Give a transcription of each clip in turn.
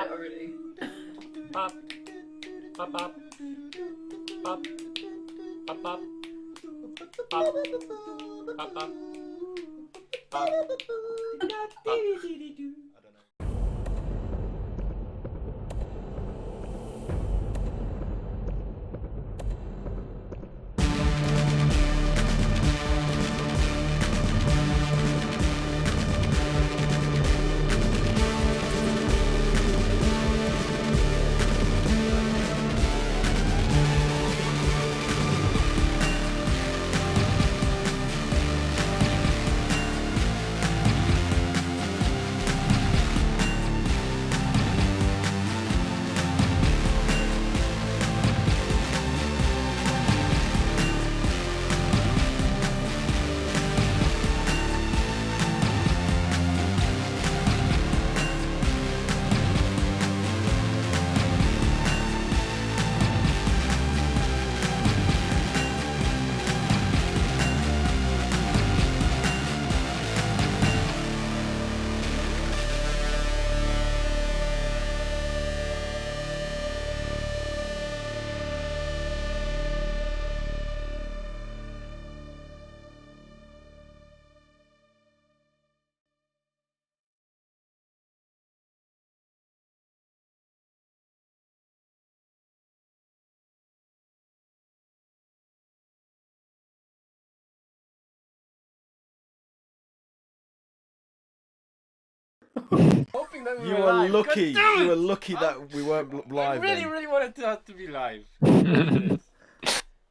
night already. Pop. Pop, pop. Pop. Pop, pop. Pop. Pop, pop. Pop. Pop. Hoping that we You were were live. lucky. God damn it! You were lucky that we weren't live. I really, then. really wanted that to be live. That's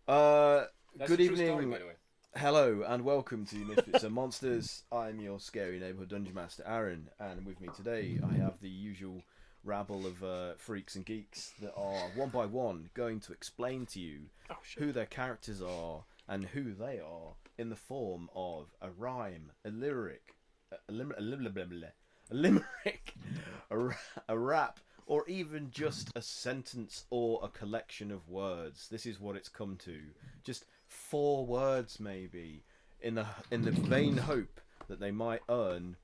Good a true evening. story, by the way. Hello and welcome to Misfits and Monsters. I'm your scary neighborhood dungeon master, Aaron, and with me today I have the usual rabble of freaks and geeks that are one by one going to explain to you who their characters are and who they are in the form of a rhyme, a lyric, a limerick, a rap, or even just a sentence or a collection of words. This is what it's come to. Just 4 words, maybe, in the vain hope that they might earn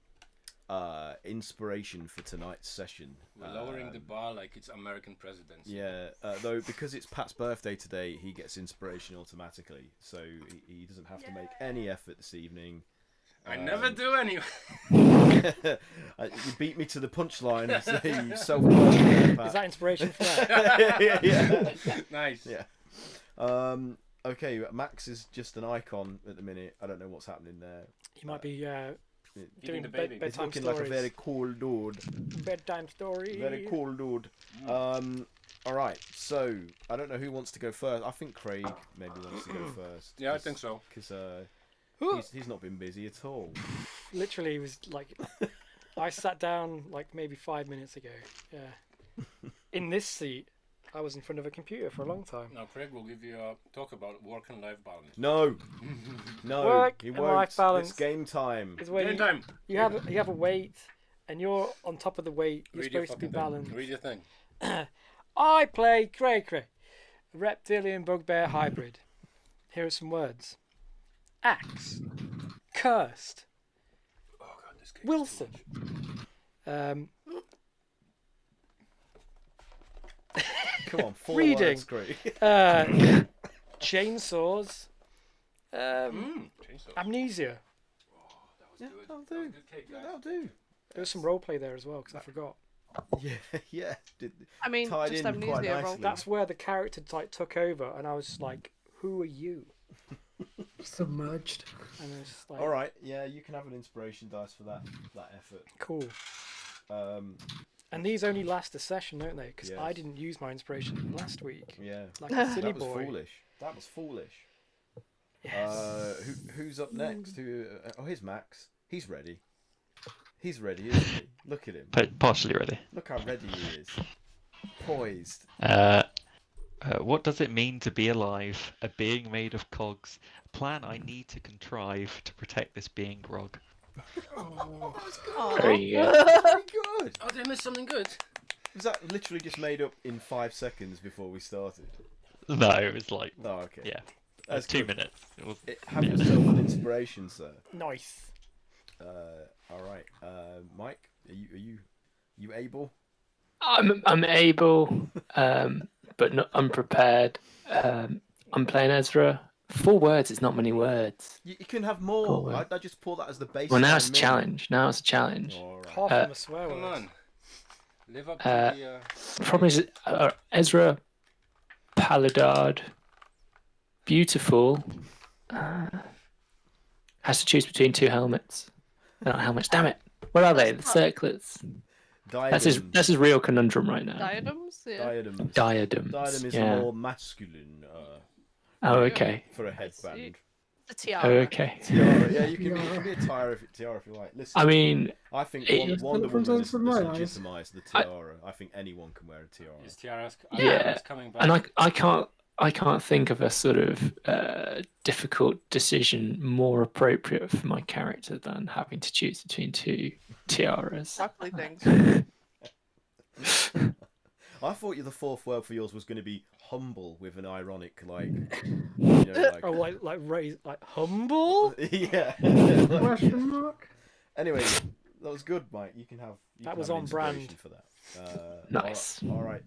inspiration for tonight's session. We're lowering the bar like it's American presidency. Yeah, though because it's Pat's birthday today, he gets inspiration automatically, so he doesn't have to make any effort this evening. I never do anyway. You beat me to the punchline, so you self-persecute, Pat. Is that inspiration for that? yeah. Nice. Yeah. Okay, Max is just an icon at the minute. I don't know what's happening there. He might be doing the baby. It's bedtime looking stories. like a very cool dude. Bedtime story. Very cool dude. Alright, so I don't know who wants to go first. I think Craig maybe wants to go first. Yeah, I think so. Because he's not been busy at all. Literally, it was like I sat down like maybe 5 minutes ago. Yeah, in this seat, I was in front of a computer for a long time. Now, Craig will give you a talk about work and life balance. No, no, Work he and won't. life balance. It's game time. It's where Game time. you have a weight, and you're on top of the weight. You're Read your supposed to be fucking thing. balanced. Read your thing. I play Cray, reptilian bugbear hybrid. Here are some words: axe, cursed, Oh god, this game. Wilson. Come on, 4 Reading. words, Craig. Chainsaws, Chainsaw. amnesia. Oh, that was Yeah, good. that'll That was do. good cake, Yeah, guys. that'll do. There was some roleplay there as well because I forgot. Yeah, yeah. I mean, Tied just in quite amnesia roll. nicely. That's where the character like took over, and I was just like, "Who are you?" Submerged. And I was just like, All right, yeah, you can have an inspiration dice for that effort. "Cool." Um, And these only last a session, don't they? Because I Yes. didn't use my inspiration last week, yeah, like a silly that was boy. foolish. That was foolish. Yes. Who's up next? Oh, here's Max. He's ready. He's ready, isn't he? Look at him. Partially ready. Look how ready he is. Poised. What does it mean to be alive? A being made of cogs. A plan I need to contrive to protect this being grog. Very good. Very good. Oh, did I miss something good? Was that literally just made up in 5 seconds before we started? No, it was like, Oh, okay. yeah, That's 2 good. minutes. It was, Have yourself an inspiration, sir. Nice. All right, Mike, are you able? I'm able, but not unprepared. I'm playing Ezra. 4 words is not many words. You can have more. Cool. I just pull that as the baseline. Well, now it's a min. challenge. Now it's a challenge. All right. Half of them are swear Come words. on. Live up to the... Problem is, Ezra, Paladard, beautiful, has to choose between 2 helmets. They're not helmets. Damn it! What are they? The circlets. That's his real conundrum right now. Diadems? Yeah. Diadems. Diadems. Diadem is yeah. more masculine Oh, okay. for a see. headband. The tiara. Oh, okay. Tiara, yeah, you can be a tiara if you like. Listen, I mean, I think it- Wonder From Woman from my eyes. legitimized the tiara. I think anyone can wear a tiara. Is Tiara's Yeah, coming back? and I can't think of a sort of difficult decision more appropriate for my character than having to choose between 2 tiaras. Broccoli things. I thought the 4th word for yours was going to be humble with an ironic, like, you know, Oh, like raise, like humble. yeah. Question mark? Anyway, that was good, Mike. You can have. That can was have on inspiration brand. for that. Nice. All right,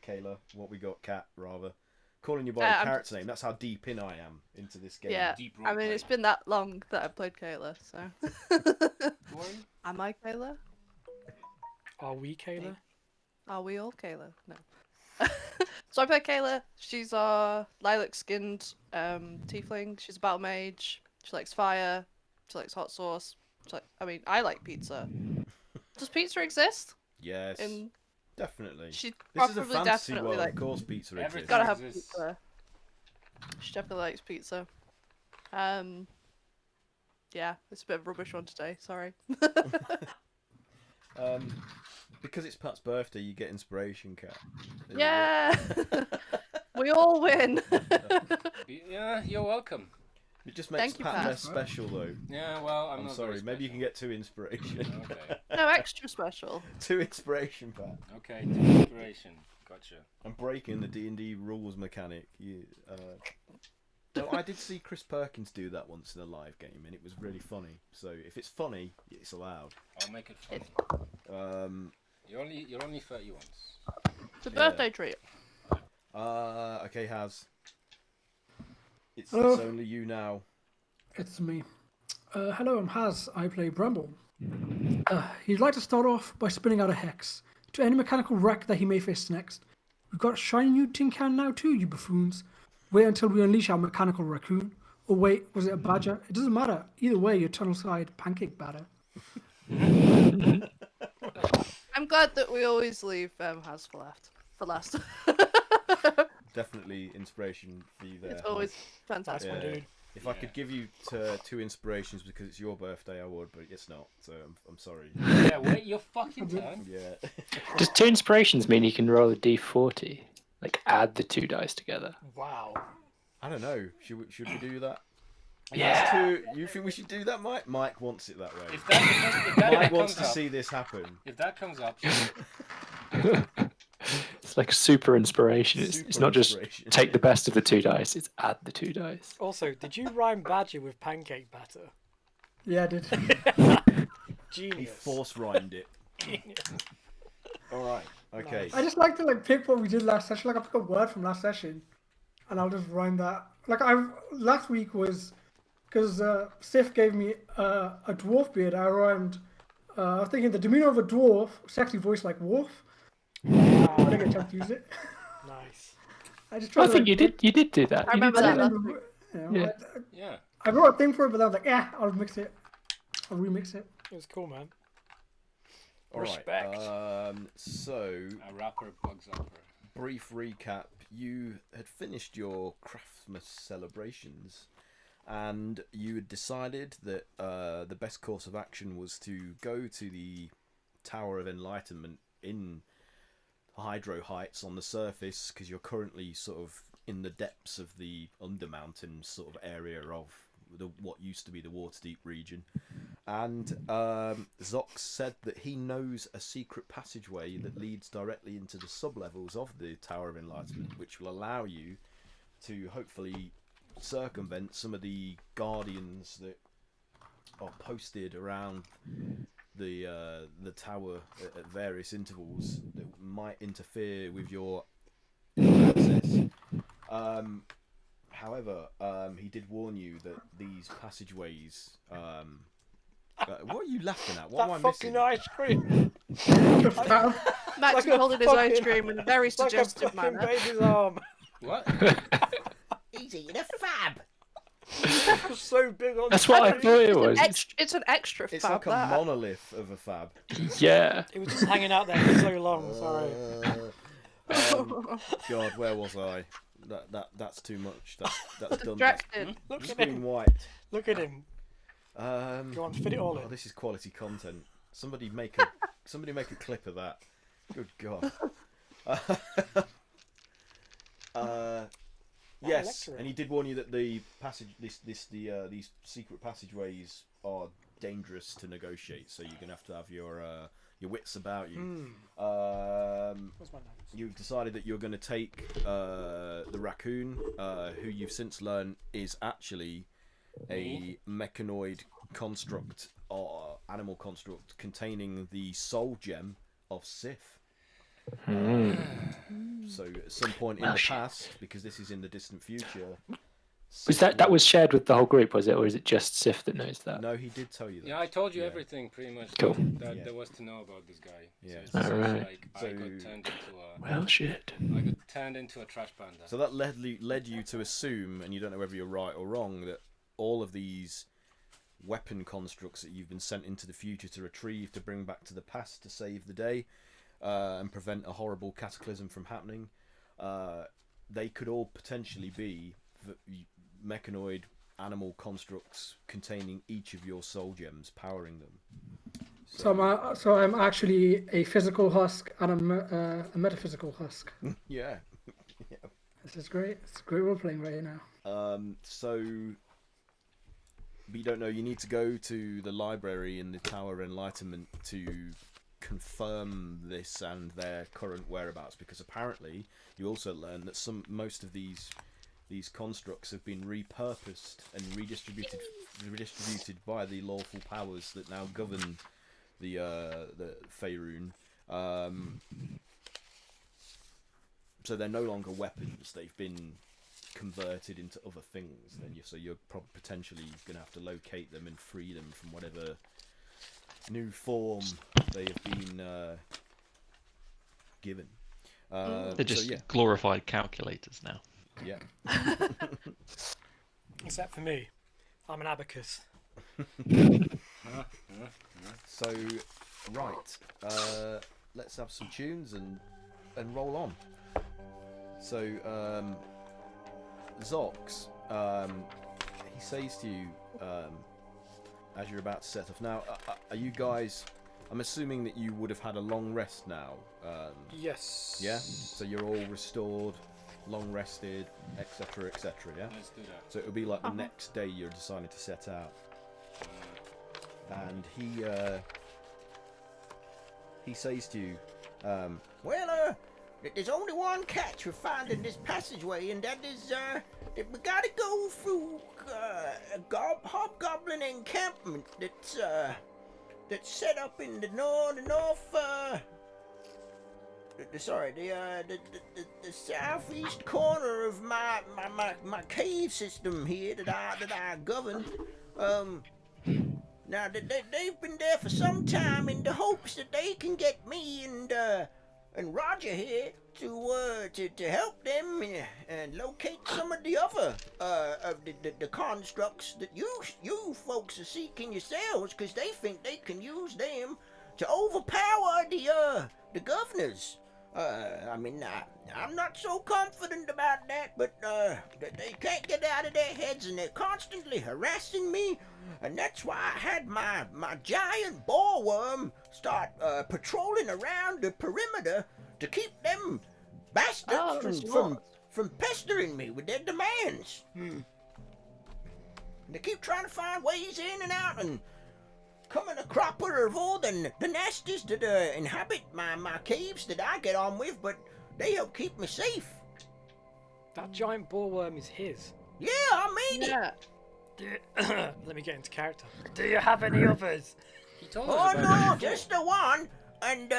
Kayla. What we got, Kat? Rather, calling you by I'm- a character name. That's how deep in I am into this game. Yeah. Deep I mean, roleplay. it's been that long that I've played Kayla, so. Boy? Am I Kayla? Are we Kayla? Are we all Kayla? No. So I play Kayla. She's our lilac-skinned tiefling. She's a battle mage. She likes fire. She likes hot sauce. I like pizza. Does pizza exist? Yes. In Definitely. she This is a probably fantasy definitely world. like Of course, pizza Everything. exists. gotta have exists. pizza. She definitely likes pizza. Yeah, it's a bit of a rubbish one today. Sorry. Because it's Pat's birthday, you get inspiration, Kat. There you go. Yeah. We all win. Yeah, you're welcome. It just makes Thank you, Pat Pat. less special, though. Yeah, well, I'm I'm not sorry. very Maybe you can special. get 2 inspiration. Okay. No extra special. 2 inspiration, Pat. Okay, to inspiration. Gotcha. I'm breaking the D&D rules mechanic. No, I did see Chris Perkins do that once in a live game, and it was really funny. So if it's funny, it's allowed. I'll make it fun. You're only 30 once. It's a Yeah. birthday treat. Okay, Haz. It's Hello. only you now. It's me. Hello, I'm Haz. I play Bramble. He'd like to start off by spinning out a hex to any mechanical wreck that he may face next. We've got a shiny new tin can now too, you buffoons. Wait until we unleash our mechanical raccoon. Or wait, was it a badger? It doesn't matter. Either way, you're tunnel side pancake batter. I'm glad that we always leave Haz for last. Definitely inspiration for you there. It's always That's fantastic. my Yeah. dude. If I could give you 2 inspirations because it's your birthday, I would, but it's not. So I'm sorry. Yeah, wait your fucking turn. Yeah. Does 2 inspirations mean you can roll a d40? Like add the 2 dice together? Wow. I don't know. Should we do that? Yeah. You think we should do that, Mike? Mike wants it that way. If that Mike comes wants to up, see this happen. if that comes up, It's like a super inspiration. It's Super not just inspiration. take the best of the 2 dice, it's add the 2 dice. Also, did you rhyme badger with pancake batter? Yeah, I did. He Genius. force rhymed it. All right. Okay. I just like to pick what we did last session. Like I pick a word from last session, and I'll just rhyme that. Like last week was because Sif gave me a dwarf beard. I rhymed. I was thinking the demeanor of a dwarf, sexy voice like Worf. I didn't get a chance to use it. Nice. I just tried I to, think you did do that. I You did remember do that. You know, Yeah. yeah. I wrote a thing for it, but I was like, yeah, I'll mix it. I'll remix it. It was cool, man. All right. Respect. So, A rapper bugs up her. brief recap. You had finished your Craftmas celebrations, and you had decided that the best course of action was to go to the Tower of Enlightenment in Hydro Heights on the surface, because you're currently sort of in the depths of the Undermountain sort of area of what used to be the Waterdeep region. And Zox said that he knows a secret passageway that leads directly into the sublevels of the Tower of Enlightenment, which will allow you to hopefully circumvent some of the guardians that are posted around the tower at various intervals that might interfere with your access. However, he did warn you that these passageways. What are you laughing at? What am I missing? Ice cream. Max Like is a holding his ice fucking- cream in a very Like a suggestive fucking manner. baby's arm. What? He's eating a fab. It's so big on. That's what I thought it was. It's an extra It's fab. like a that. monolith of a fab. Yeah. It was just hanging out there for so long. Sorry. God, where was I? That's too much. That's done. Distracted. Look at Screen him. white. Look at him. Go on, fit it all Oh, in. this is quality content. Somebody make a clip of that. Good God. Yes, lecturer. and he did warn you that the passage, these secret passageways are dangerous to negotiate. So you're gonna have to have your wits about you. Where's my notes? You've decided that you're going to take the raccoon, who you've since learned is actually a mechanoid construct or animal construct containing the soul gem of Sith. So at some point in Well, the shit. past, because this is in the distant future, Was that was shared with the whole group, was it, or is it just Sif that knows that? No, he did tell you that. Yeah, I told you Yeah. everything pretty much Cool. that Yeah. there was to know about this guy. Yeah. So it's Alright. like I So- got turned into a Well, shit. trash panda. So that led you to assume, and you don't know whether you're right or wrong, that all of these weapon constructs that you've been sent into the future to retrieve, to bring back to the past, to save the day, and prevent a horrible cataclysm from happening, they could all potentially be mechanoid animal constructs containing each of your soul gems, powering them. So I'm actually a physical husk and a metaphysical husk. Yeah. This is great. It's great role playing right here now. But you don't know. You need to go to the library in the Tower of Enlightenment to confirm this and their current whereabouts, because apparently you also learn that most of these constructs have been repurposed and redistributed by the lawful powers that now govern the Faerun. So they're no longer weapons; they've been converted into other things. So you're potentially going to have to locate them and free them from whatever new form they have been given. They're just so, yeah. glorified calculators now. Yeah. Except for me. I'm an abacus. So, right. Let's have some tunes and roll on. So, Zox, he says to you, as you're about to set off. Now, are you guys... I'm assuming that you would have had a long rest now. Yes. Yeah? So you're all restored, long rested, etc., etc., yeah? Let's do that. So it'll be like the next day you're deciding to set out. And he says to you, Well, there's only one catch for finding this passageway, and that is, that we gotta go through a hobgoblin encampment that's set up in the southeast corner of my cave system here that I govern. Now they've been there for some time in the hopes that they can get me and Roger here to help them and locate some of the other of the constructs that you folks are seeking yourselves, because they think they can use them to overpower the governors. I mean, I'm not so confident about that, but they can't get out of their heads, and they're constantly harassing me, and that's why I had my giant bollworm start patrolling around the perimeter to keep them bastards from pestering me with their demands. They keep trying to find ways in and out, and coming a cropper of all the nasties that inhabit my caves that I get on with, but they help keep me safe. That giant bollworm is his. Yeah, I made it. Yeah. Let me get into character. Do you have any others? He told us Oh about no, it before. just the one. And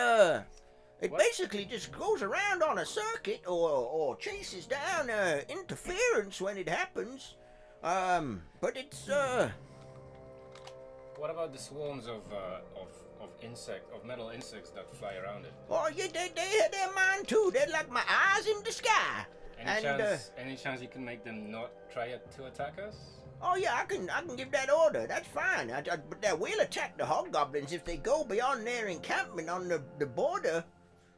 It basically just goes around on a circuit or chases down interference when it happens. But it's What about the swarms of metal insects that fly around it? Oh yeah, they're mine too. They're like my eyes in the sky. Any chance you can make them not try to attack us? Oh yeah, I can give that order. That's fine. But they will attack the hobgoblins if they go beyond their encampment on the border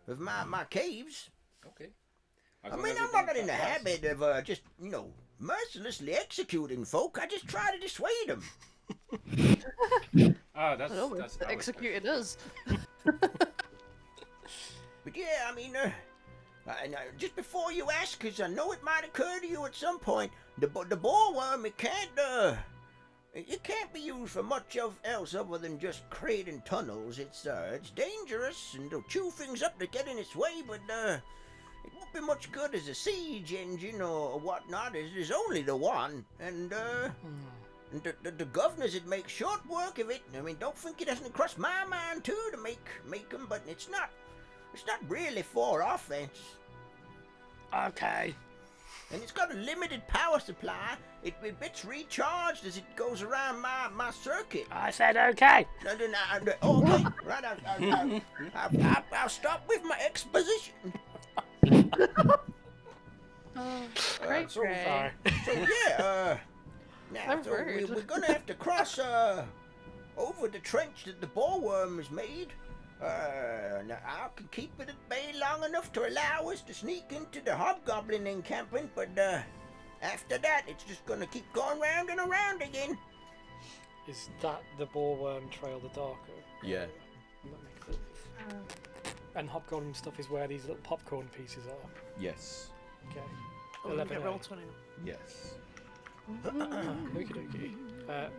of my caves. Okay. I mean, I'm not in the habit of just mercilessly executing folk. I just try to dissuade them. That's executed us. But yeah, I mean, just before you ask, because I know it might occur to you at some point, the boreworm, it can't be used for much else other than just creating tunnels. It's dangerous and it'll chew things up to get in its way, but it won't be much good as a siege engine or whatnot. There's only the one, and the governors would make short work of it. I mean, don't think it doesn't cross my mind too to make them, but it's not really for offense. Okay. And it's got a limited power supply. It gets recharged as it goes around my circuit. I said okay. No, okay, right. I'll stop with my exposition. Great, So Gray. yeah, now So so rude. we're gonna have to cross over the trench that the boreworm has made. Now I can keep it at bay long enough to allow us to sneak into the hobgoblin encampment, but after that it's just gonna keep going round and around again. Is that the boreworm trail the darker? Yeah. That makes sense. And hobgoblin stuff is where these little popcorn pieces are. Yes. Okay. Oh, we get roll 20. Yes. Okie dokie.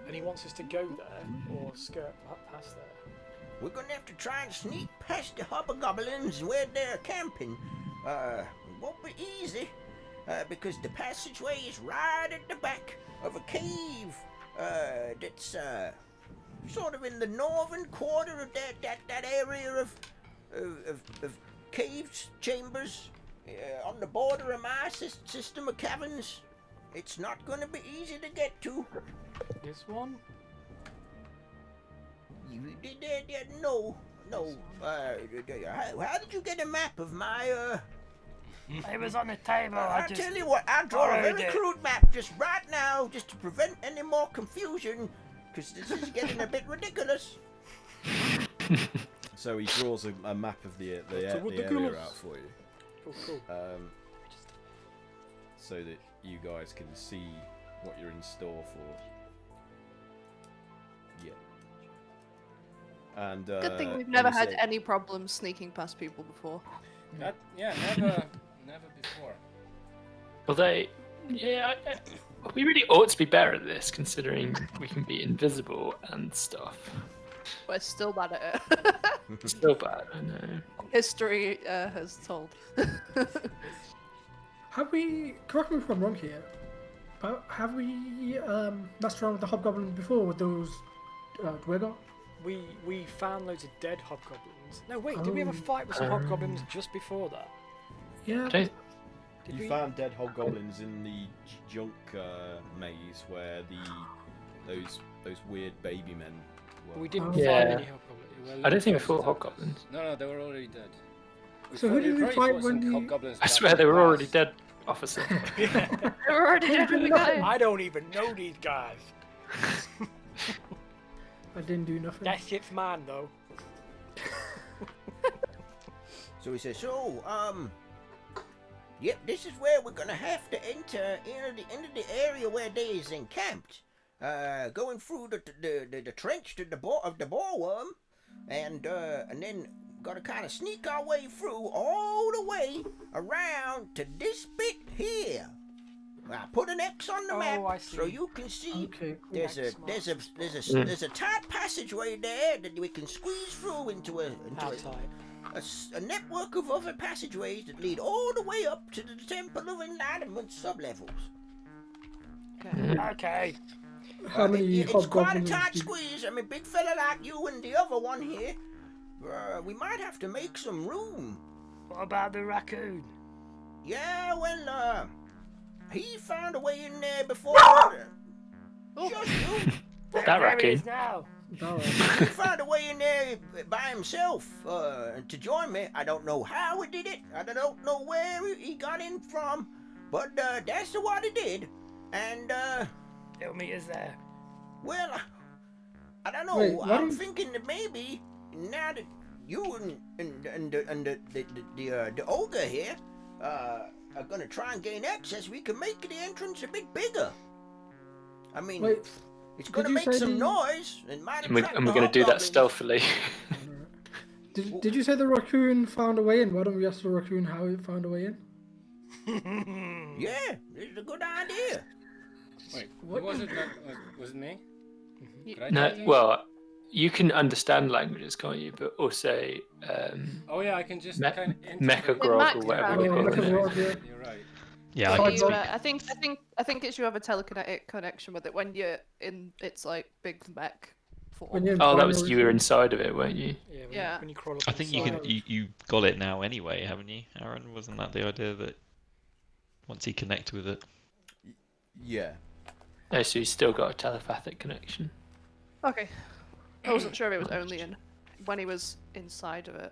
And he wants us to go there or skirt past there. We're gonna have to try and sneak past the hobgoblins where they're camping. It won't be easy, because the passageway is right at the back of a cave that's sort of in the northern quarter of that area of caves, chambers, on the border of my system of caverns. It's not gonna be easy to get to. This one? No. How did you get a map of my It was on the table. I'll tell you what, I'll draw a very crude map just right now, just to prevent any more confusion, because this is getting a bit ridiculous. So he draws a map of the area out for you. Cool. So that you guys can see what you're in store for. Yeah. And Good thing we've let never me had say- any problems sneaking past people before. Never before. Although, we really ought to be better at this, considering we can be invisible and stuff. We're still bad at it. It's still bad, I know. History has told. Have we, correct me if I'm wrong here, but have we messed around with the hobgoblin before with those DWEB? We found loads of dead hobgoblins. No, wait, did we have a fight with some hobgoblins just before that? Yeah. Don't- You found dead hobgoblins in the junk maze where those weird baby men were. We didn't Yeah. find any hobgoblins. I don't think we fought hobgoblins. No, they were already dead. So who did we probably fight fought when some we... hobgoblins I back swear in they the were already past. dead, officer. They were already dead when we got in. I don't even know these guys. I didn't do nothing. That shit's mine, though. So he says, yep, this is where we're gonna have to enter into the area where they is encamped. Going through the trench to the boreworm, and then gotta kind of sneak our way through all the way around to this bit here. I put an X on the map I see. so you can see. Okay. There's a tight passageway there that we can squeeze through into Outside. a network of other passageways that lead all the way up to the Temple of Enlightenment sublevels. Okay. How many It's quite a hobgoblins? tight squeeze. I mean, big fella like you and the other one here, we might have to make some room. What about the raccoon? Yeah, well, he found a way in there before. Just you. That There he raccoon. is now. He found a way in there by himself to join me. I don't know how he did it. I don't know where he got in from, but that's what he did. And He'll meet us there. well, I don't know. Wait, what I'm is- thinking that maybe now that you and the ogre here are gonna try and gain access, we can make the entrance a bit bigger. I mean, Wait, it's gonna you make say some the- noise and might And we're attract going the to do that hobgoblins. stealthily. did you say the raccoon found a way in? Why don't we ask the raccoon how he found a way in? Yeah, it's a good idea. Wait, What? who was it that was it me? You- Did I No, do it? well, you can understand languages, can't you? But also Oh yeah, I can just Me- kind of Mechagrog or whatever you Oh, call it. Mechagrog, yeah. You're right. Yeah, So I you, can I think it's you have a telekinetic connection with it when you're in its like big mech form. When you're in Oh, that was primary you were school. inside of it, weren't you? Yeah. Yeah. When you crawl up I think you inside. can. You got it now anyway, haven't you, Aaron? Wasn't that the idea that once you connect with it? Yeah. Oh, so you still got a telepathic connection. Okay. I wasn't sure if it was only in when he was inside of it.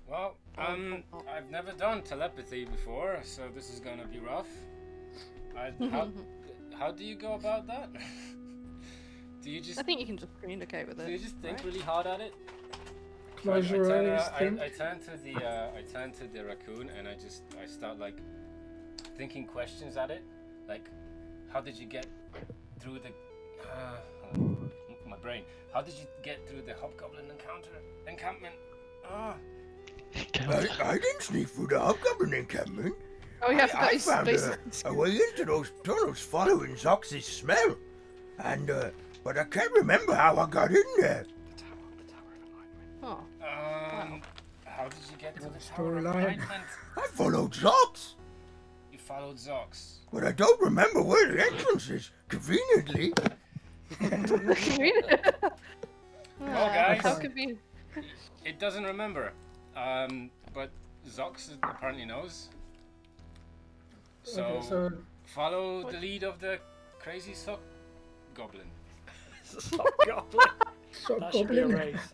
Well, I've never done telepathy before, so this is gonna be rough. How do you go about that? Do you just I think you can just communicate with it. do you just think right? really hard at it? Close your eyes, think. I turn to the raccoon and I start like thinking questions at it, like how did you get through the my brain? How did you get through the hobgoblin encampment? I didn't sneak through the hobgoblin encampment. Oh yeah, I forgot I he's found basically. a way into those tunnels following Zox's smell. And, but I can't remember how I got in there. Oh. How did you get to the Tower of Storyline. Enlightenment? I followed Zox, You followed Zox. but I don't remember where the entrance is, conveniently. guys. How convenient. It doesn't remember, but Zox apparently knows. So, Okay, so follow the lead of the crazy sock goblin. Goblin. so That should be a goblin. race.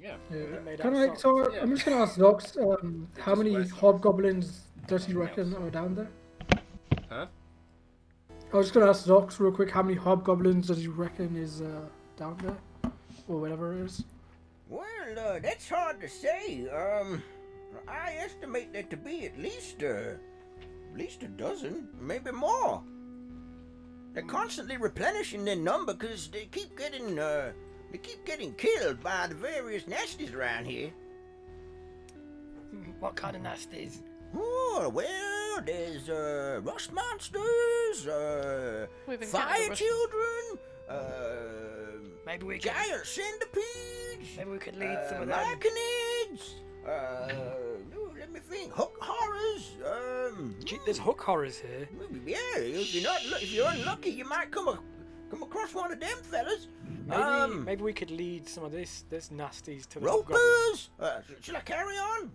Yeah. Yeah. Made Can out I? of So Yeah. I'm just gonna ask Zox, how many West. hobgoblins does he reckon are down there? Huh? I was just gonna ask Zox real quick. How many hobgoblins does he reckon is down there, or whatever it is? Well, that's hard to say. I estimate there to be at least a dozen, maybe more. They're constantly replenishing their number because they keep getting killed by the various nasties around here. What kind of nasties? Oh, well, there's rust monsters, We've encountered fire rust- children, Maybe we could. giant centipedes, Maybe we could lead some of them. arachnids, let me think, hook horrors, Gee, there's hook horrors here. yeah, if you're unlucky, you might come across one of them fellas. Maybe we could lead some of this nasties to the Ropers. Shall I carry on?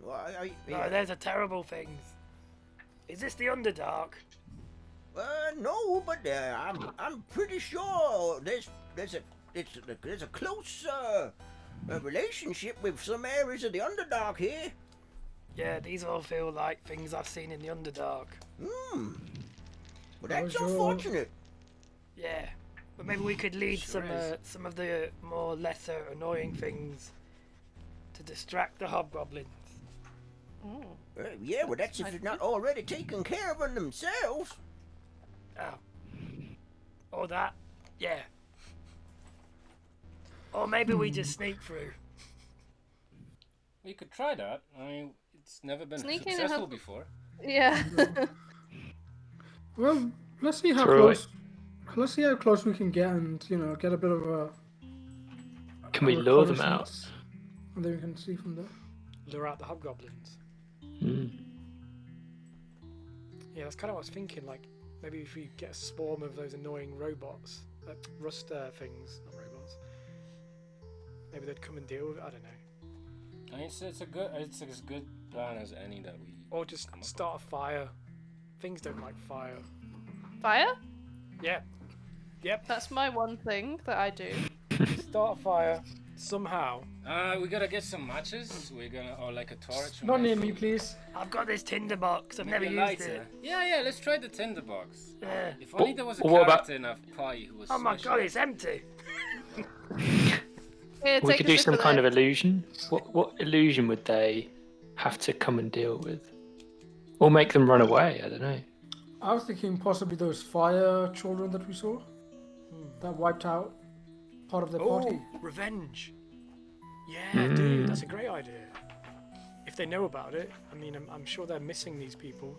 No, there's a terrible things. Is this the Underdark? No, but I'm pretty sure there's a close relationship with some areas of the Underdark here. Yeah, these all feel like things I've seen in the Underdark. But that's sure. unfortunate. Yeah, but maybe we could lead Sure some of the more lesser annoying things to distract the hobgoblins. Oh. Yeah, well, that's if they're not already taking care of them themselves. Oh. Or that. Yeah. Or maybe we just sneak through. We could try that. I mean, it's never been Sneaking and successful help- before. Yeah. Well, let's see how True. close. Let's see how close we can get, and get a bit of a. Can we lure them out? reconnaissance, and then we can see from there. Lure out the hobgoblins. Hmm. Yeah, that's kind of what I was thinking. Like, maybe if we get a swarm of those annoying robots, rust things, not robots. Maybe they'd come and deal with it. I don't know. It's as good plan as any that we. Or just start a fire. Things don't like fire. Fire? Yeah. Yep. That's my one thing that I do. Start a fire somehow. We gotta get some matches. We're gonna, or like a torch. Not near me, please. I've got this tinderbox. I've Maybe never a used lighter. it. Yeah, let's try the tinderbox. Yeah. If only there was a what about- character in a party who was. Oh my special. god, it's empty. Here, We take could a do sip some of kind this. of illusion. What illusion would they have to come and deal with? Or make them run away? I don't know. I was thinking possibly those fire children that we saw that wiped out part of the party. Oh, revenge. Yeah, dude, that's a great idea. If they know about it, I mean, I'm sure they're missing these people.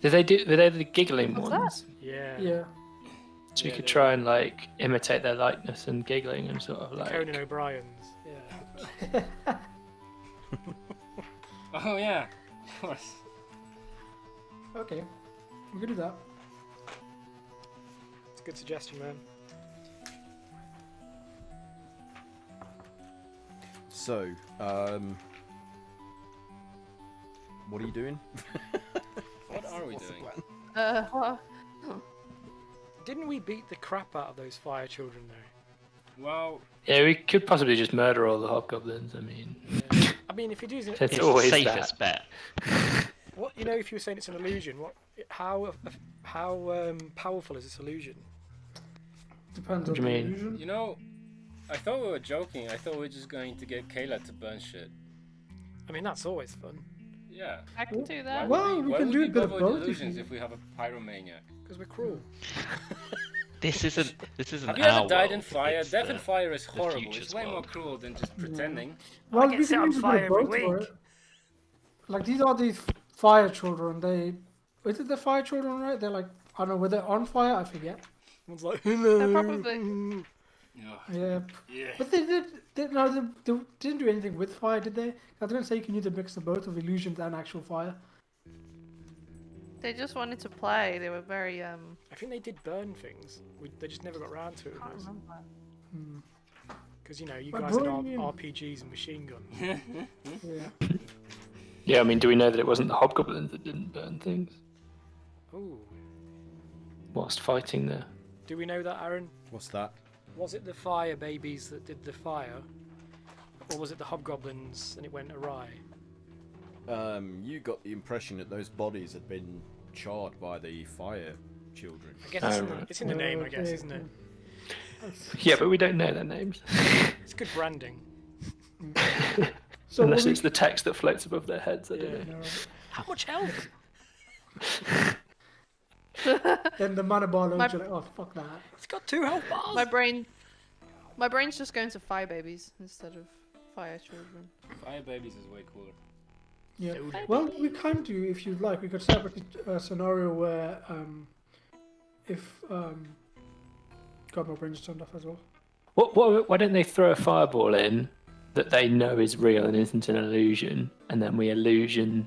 Were they the giggling What's that? ones? Yeah. Yeah. So we Yeah, could they- try and like imitate their likeness and giggling and sort of like. Conan O'Brien's. Yeah. Oh yeah, of course. Okay, we could do that. It's a good suggestion, man. So, what are you doing? What are we What's the doing? plan? What? Didn't we beat the crap out of those fire children though? Well, Yeah, we could possibly just murder all the hobgoblins. I mean, Yeah. I mean, if you're using it's It's the always safest that. bet. what you know, if you were saying it's an illusion, how powerful is this illusion? Depends What on do the you mean? illusion. you know, I thought we were joking. I thought we were just going to get Kayla to burn shit. I mean, that's always fun Yeah. I can do that. Well, we why can would do we a bit of bother with both if illusions you- if we have a pyromaniac? because we're cruel. This isn't Have you ever our died world, in fire? it's Death in the- fire is horrible. future's It's way more world. cruel than just pretending. Well, get we set can on use a bit fire of both every for week. it. Like these are these fire children. Is it the fire children, right? They're like, I don't know, were they on fire? I forget. One's like, They're probably. Yeah, Yeah. but they didn't do anything with fire, did they? I was gonna say you can use a mix of both of illusions and actual fire. They just wanted to play. They were very I think they did burn things. They just never got around to it. Can't remember. Because you know, you But guys had burning in- RPGs and machine guns. Yeah. Yeah, I mean, do we know that it wasn't the hobgoblins that didn't burn things Ooh. whilst fighting there? Do we know that, Aaron? What's that? Was it the fire babies that did the fire, or was it the hobgoblins and it went awry? You got the impression that those bodies had been charred by the fire children. I guess Oh, it's in the name, I guess, Okay, isn't it? Yeah, but we don't know their names. It's good branding. So Unless what it's the text that floats above their heads, I don't Yeah. know. How much health? then the mana ball My- are like, oh fuck that. It's got 2 health bars. My brain's just going to fire babies instead of fire children. Fire babies is way cooler. Yeah. Dude. Well, we can do if you'd like. We could set up a scenario where if God, my brain just turned off as well. Why don't they throw a fireball in that they know is real and isn't an illusion, and then we illusion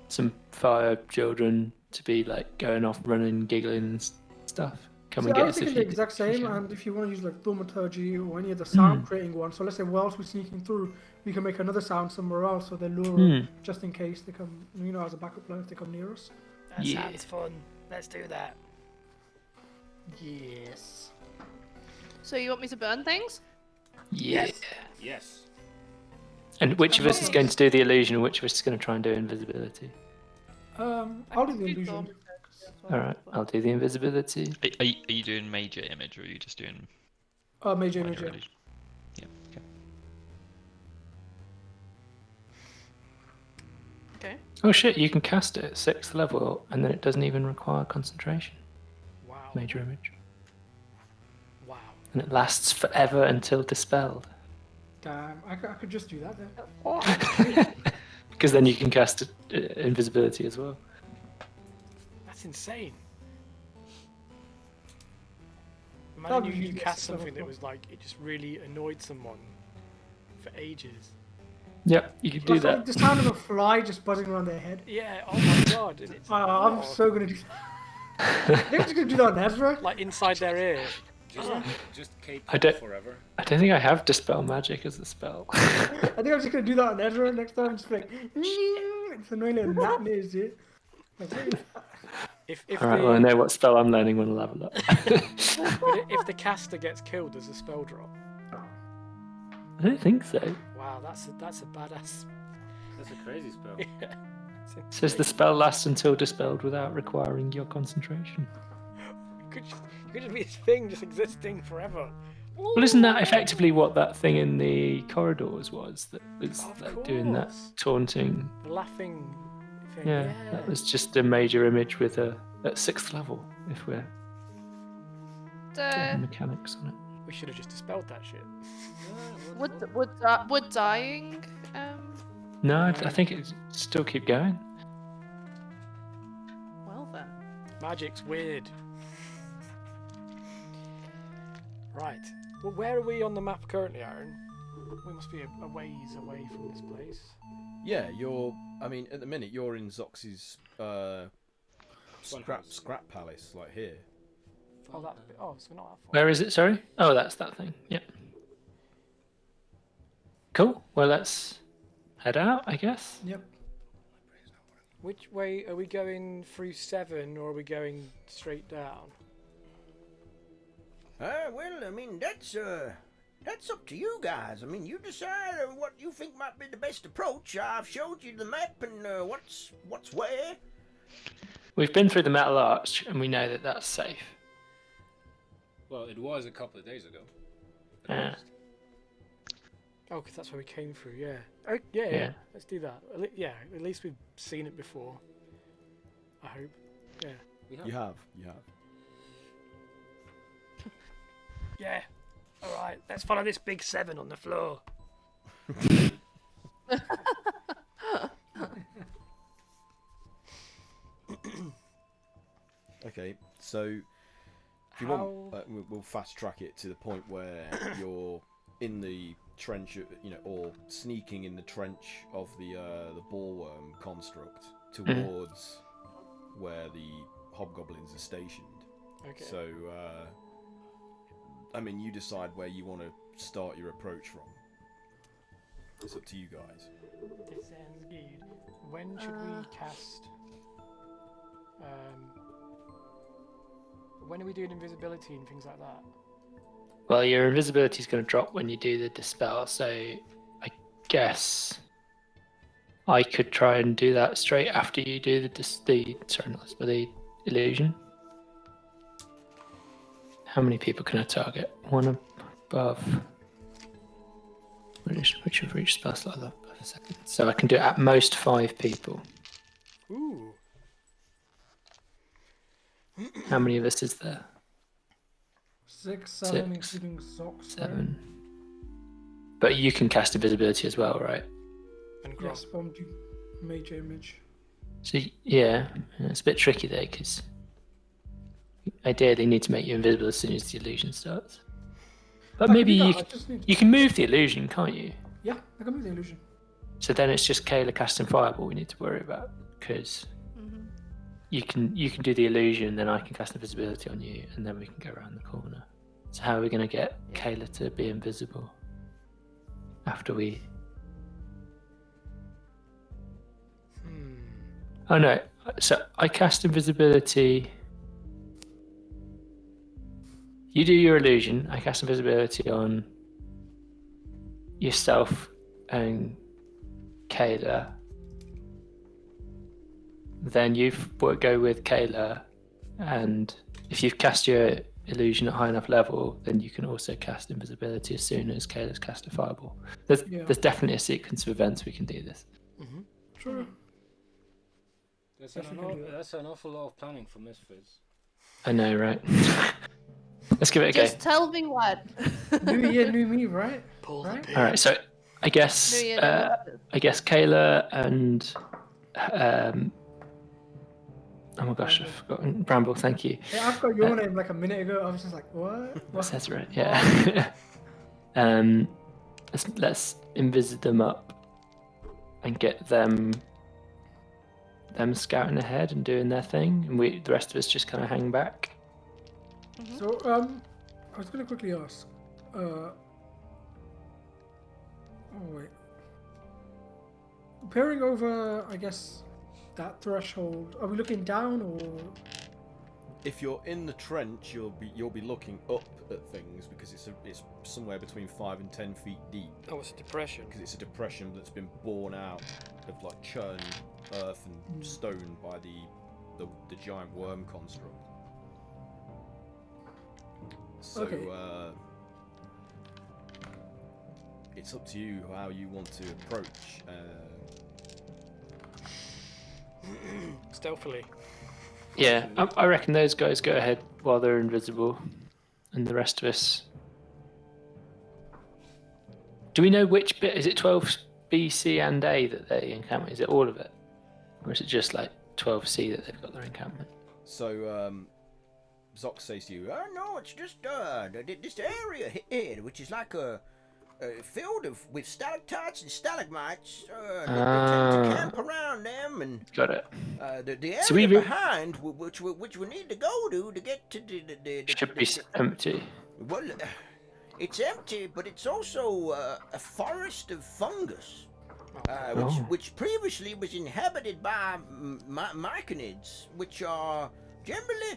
some fire children to be like going off, running, giggling and stuff. Come So and I get was us if thinking you the exact if same, you can. and if you want to use like thaumaturgy or any of the sound creating ones, so let's say whilst we're sneaking through, we can make another sound somewhere else so they lure just in case they come, you know, as a backup plan if they come near us. That Yeah. sounds fun. Let's do that. Yes. So you want me to burn things? Yeah. Yes. And which of us is going to do the illusion, and which of us is going to try and do invisibility? I'll do the illusion. thaumaturgy as well. All right, I'll do the invisibility. Are you doing major image or are you just doing Major minor image. Yeah. illusion? Yeah. Okay. Okay. Oh shit, you can cast it at 6th level, and then it doesn't even require concentration. Wow. Major image. Wow. And it lasts forever until dispelled. Damn, I could just do that then. Because then you can cast invisibility as well. That's insane. That'll Imagine be you easy, cast that's something that level was like, it just really annoyed someone for ages. Yep, you could do It's like that. the sound of a fly just buzzing around their head. Yeah, oh my god. And it's, I'm so gonna do. They're just gonna do that on Ezra. like inside their ear. Just cape I don't- forever. I don't think I have Dispel Magic as a spell. I think I'm just gonna do that on Ezra next time. Just like, it's annoying little gnat news, dude. Like, what is that? If Alright, the well I know what spell I'm learning when I level up. if the caster gets killed, does the spell drop? I don't think so. Wow, that's a badass. That's a crazy spell. Yeah. It says the spell lasts until dispelled without requiring your concentration. Could just be this thing just existing forever. Well, isn't that effectively what that thing in the corridors was? That was Of like doing that course. taunting. The laughing thing. Yeah, that was just a major image with a at 6th level. If we're getting mechanics on it. We should have just dispelled that shit. Would dying No, I think it still keep going. well then. Magic's weird. Right. Well, where are we on the map currently, Aaron? We must be a ways away from this place. Yeah, I mean, at the minute you're in Zox's scrap palace, like here. Oh, so we're not that far. Where is it? Sorry. Oh, that's that thing. Yeah. Cool. Well, let's head out, I guess. Yep. Which way are we going? Through 7, or are we going straight down? Well, I mean, that's up to you guys. I mean, you decide what you think might be the best approach. I've showed you the map and what's where. We've been through the Metal Arch, and we know that that's safe. Well, it was a couple of days ago. Yeah. Oh, because that's where we came through. Yeah. Oh, yeah. Yeah. Let's do that. Yeah. At least we've seen it before. I hope. Yeah. You have. Yeah. All right. Let's follow this big 7 on the floor. Okay, so if you want, we'll fast track it to the point where you're in the trench, or sneaking in the trench of the boreworm construct towards where the hobgoblins are stationed. Okay. So, I mean, you decide where you want to start your approach from. It's up to you guys. This sounds good. When should we cast? When are we doing invisibility and things like that? Well, your invisibility is going to drop when you do the dispel, so I guess I could try and do that straight after you do the illusion. How many people can I target? One above. Which have reached spell slot level for a second. So I can do at most 5 people. Ooh. How many of us is there? 6, 7, 6, including socks. 7. But you can cast invisibility as well, right? And Yes, bomb do major image. So yeah, it's a bit tricky there because ideally you need to make you invisible as soon as the illusion starts. But maybe you can move the illusion, can't you? Yeah, I can move the illusion. So then it's just Kayla casting Fireball we need to worry about because you can do the illusion, then I can cast invisibility on you, and then we can go around the corner. So how are we going to get Kayla to be invisible after we? Oh no! So I cast invisibility. You do your illusion. I cast invisibility on yourself and Kayla. Then you go with Kayla, and if you've cast your illusion at high enough level, then you can also cast invisibility as soon as Kayla's cast a Fireball. There's definitely a sequence of events we can do this. True. That's an awful lot of planning for Misfits. I know, right? Let's give it a go. Just tell me what. New year, new me, right? Right? All right, so I guess New year, new I guess Kayla and oh my gosh, I've forgotten Bramble. Thank you. Yeah, I've got your name like a minute ago. I was just like, what? What's that right? Yeah. Let's invis them up and get them scouting ahead and doing their thing, and the rest of us just kind of hang back. So, I was gonna quickly ask. Oh wait. Peering over, I guess, that threshold. Are we looking down or? If you're in the trench, you'll be looking up at things because it's somewhere between 5 and 10 feet deep. Oh, it's a depression. Because it's a depression that's been born out of like churned earth and stone by the giant worm construct. So Okay. it's up to you how you want to approach. Stealthily. Yeah, I reckon those guys go ahead while they're invisible, and the rest of us. Do we know which bit? Is it 12B, C, and A that they encampment? Is it all of it, or is it just like 12C that they've got their encampment? So Zox says to you, No, it's just this area here, which is like a filled with stalactites and stalagmites. They tend to camp around them, and Got it. the area So we behind, which we need to go to get to the Should be empty. well, it's empty, but it's also a forest of fungus, which previously was inhabited by myconids, which are generally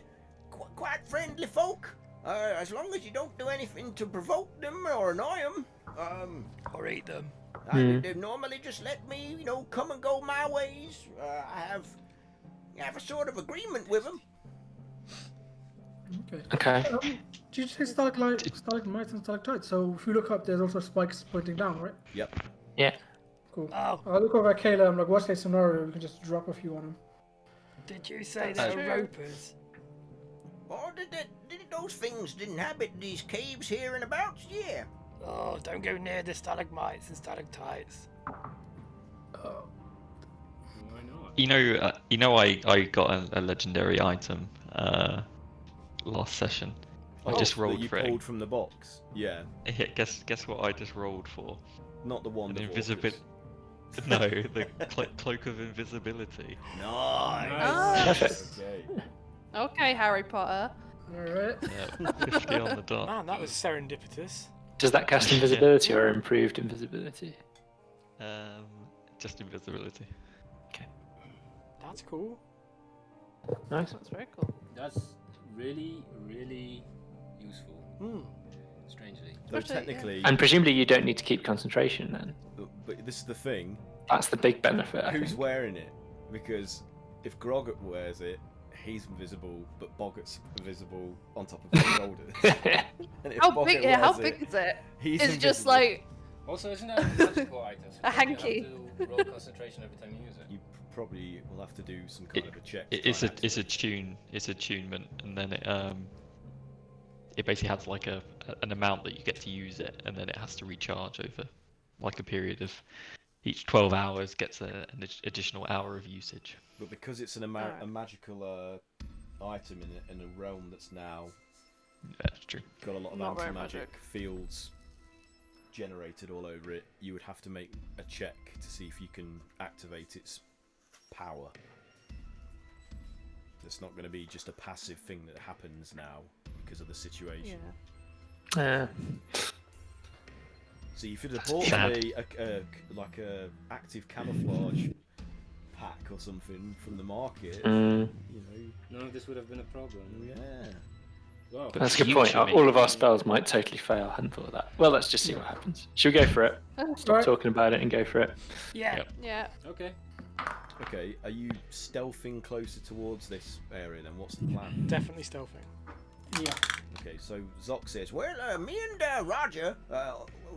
quite friendly folk, as long as you don't do anything to provoke them or annoy them. Or eat them. They normally just let me, come and go my ways. I have a sort of agreement with them. Okay. Okay. Did you say stalagmites and stalactites? So if you look up, there's also spikes pointing down, right? yep. Yeah. Cool. Oh, I look over at Kayla. I'm like, worst case scenario, we can just drop a few on him. did you say That's they're true. ropers? Or did those things inhabit these caves here and abouts? Yeah. Oh, don't go near the stalagmites and stalactites. Why not? You know, I got a legendary item last session. I just that rolled you for it. pulled from the box. Yeah, Yeah, guess what I just rolled for? not the one. An invisibility. No, the cloak of invisibility. Nice. Okay. Okay, Harry Potter. Alright. Yeah, 50 on the dot. Man, that was serendipitous. Does that cast invisibility or improved invisibility? Just invisibility. That's cool. Nice. That's very cool. That's really, really useful. Hmm. Strangely. Though Especially, yeah. technically, And presumably you don't need to keep concentration then. but this is the thing. That's the big benefit. I Who's think. wearing it? Because if Groggot wears it, he's invisible, but Boggart's invisible on top of his shoulders. And if How Boggart big? Yeah, how wears big is it? He's Is it just invisible. like Also, isn't that a magical item? So A don't hanky. You have to roll concentration every time you use it. You probably will have to do some kind of a check. to It's try a and it's a activate tune. It's attunement, and then it basically has like an amount that you get to use it, and then it has to recharge over like a period of each 12 hours gets an additional hour of usage. But because it's a magical item in a realm that's now That's true. got a lot of Not very anti-magic magic. fields generated all over it, you would have to make a check to see if you can activate its power. It's not going to be just a passive thing that happens now because of the situation. yeah. So if you'd have bought Sad. like a active camouflage pack or something from the market, Mm, you know, None of this would have been a problem. yeah. Wow. But that's a good point. future All of our maybe. spells might totally fail. I hadn't thought of that. Well, let's just see what happens. Should we go for it? Stop Right. talking about it and go for it. Yeah. Yep. Yeah. Okay. Okay, are you stealthing closer towards this area then? What's the plan? Definitely stealthing. Yeah. Okay, so Zoc says, Well, me and Roger,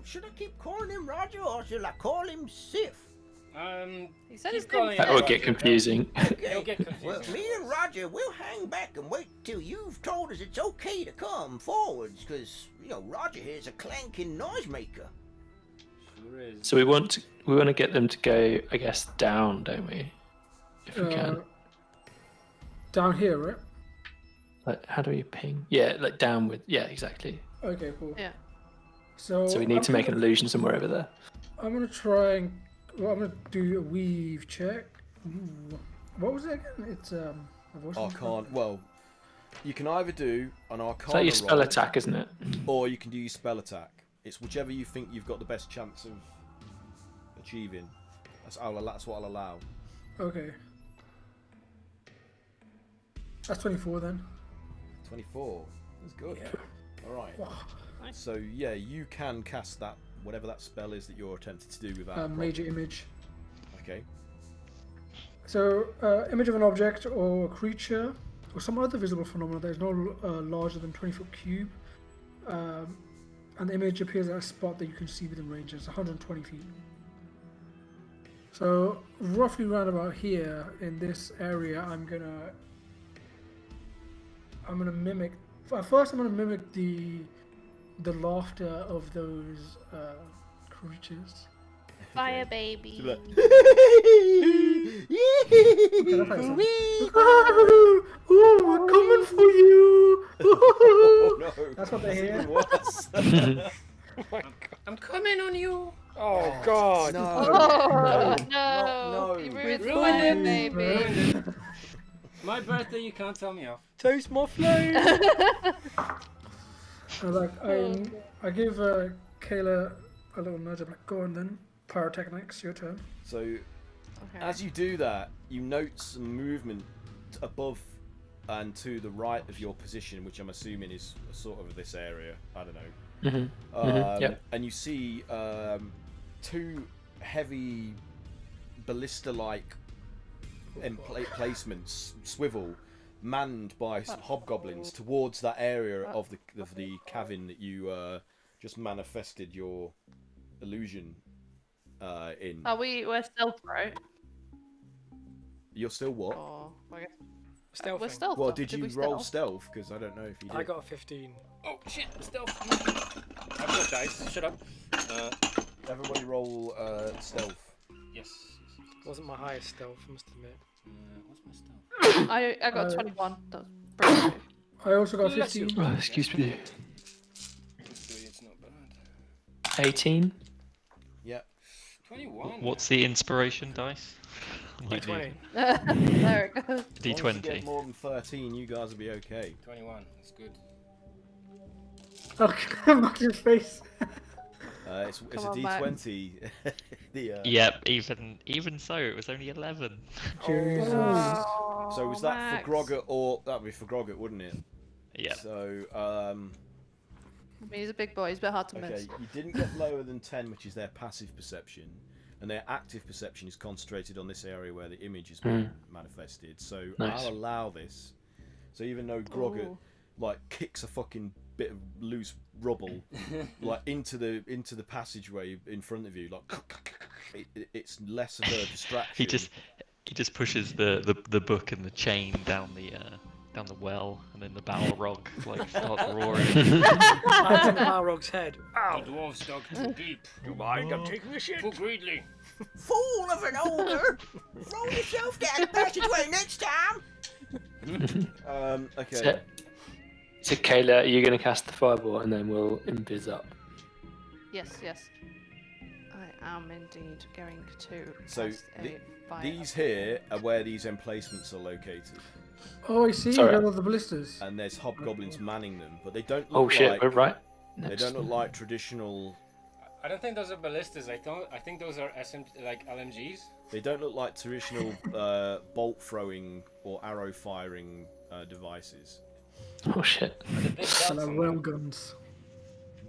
should I keep calling him Roger or should I call him Sif? He said keep his calling name. That it will Roger, get confusing. It'll get confusing. Well, me and Roger, we'll hang back and wait till you've told us it's okay to come forwards, because, Roger here's a clanking noisemaker. Sure is. So we want to get them to go, I guess, down, don't we? If we can. Down here, right? Like, how do we ping? Yeah, like down with. Yeah, exactly. Okay, cool. Yeah. So So we need to make an illusion somewhere over there. I'm gonna try and. Well, I'm gonna do a weave check. Ooh. What was it again? It's I've also- Arcana. Well, You can either do an Arcana Is that your spell roll, attack, isn't it? or you can do your spell attack. It's whichever you think you've got the best chance of achieving. That's what I'll allow. Okay. That's 24 then. 24. That's good. Yeah. All right. Wow. So yeah, you can cast that whatever that spell is that you're attempting to do without. a Major problem. image. Okay. So, image of an object or a creature or some other visible phenomena that is no larger than 20-foot cube. And the image appears at a spot that you can see within range. It's 120 feet. So, roughly round about here in this area, I'm gonna mimic. First, I'm gonna mimic the laughter of those creatures. Fire baby. So like, Okay, that's how it sounds. Ooh, we're coming for you! oh no. That's what they That's hear. even worse. Oh my god. I'm coming on you. Oh god. No. Oh No. no! You ruined Ruined fire it. baby. My birthday, you can't tell me off. Toast my flame. I give Kayla a little nudge. I'm like, go on then. Pyrotechnics, your turn. So Okay. as you do that, you note some movement above and to the right of your position, which I'm assuming is sort of this area. I don't know. Yep. And you see two heavy ballista-like placements swivel, manned by hobgoblins towards that area of the cavern that you just manifested your illusion in. We're stealth, right? You're still what? Oh, I guess Stealthing. we're stealth. Well, though. did you we roll stealth? stealth? Because I don't know if you did. I got a 15. Oh shit, stealth. I've got dice. Shut up. Everybody roll stealth. Yes. Wasn't my highest stealth, I must admit. What's my stealth? I got 21. That was pretty good. I also got Bless you. 15. Oh, excuse me. It's not bad. 18. Yeah. 21. What's the inspiration dice? Might D20. There it goes. As long as you get D20. more than 13, you guys will be okay. 21. That's good. Okay, look at your face. It's Come a on, Matt. D20. Yep, even so, it was only 11. Jesus. So was that Max. for Grogger or that would be for Grogger, wouldn't it? Yeah. So I mean, he's a big boy. He's a bit hard to okay, miss. you didn't get lower than 10, which is their passive perception, and their active perception is concentrated on this area where the image has been manifested. So Nice. I'll allow this. So even though Grogger Ooh. like kicks a fucking bit of loose rubble like into the passageway in front of you, like it's less of a distraction. He just pushes the book and the chain down the well, and then the Balrog like starts roaring. That's in the Balrog's head. The dwarves dug too deep. You mind? I'm taking a shit. Too greedily. Fool of an ogre! Roll yourself down the passageway next time! Okay. So Kayla, are you going to cast the fireball and then we'll invis up? Yes, yes. I am indeed going to. So cast a fire. These here are where these emplacements are located, Oh, I see. Sorry. You got all the ballistas. and there's hobgoblins manning them, but they don't Oh look shit, like we're right. they Next. don't look like traditional. I don't think those are ballistas. I think those are like LMGs. They don't look like traditional bolt throwing or arrow firing devices. Oh shit. Big belts And on rail them. guns.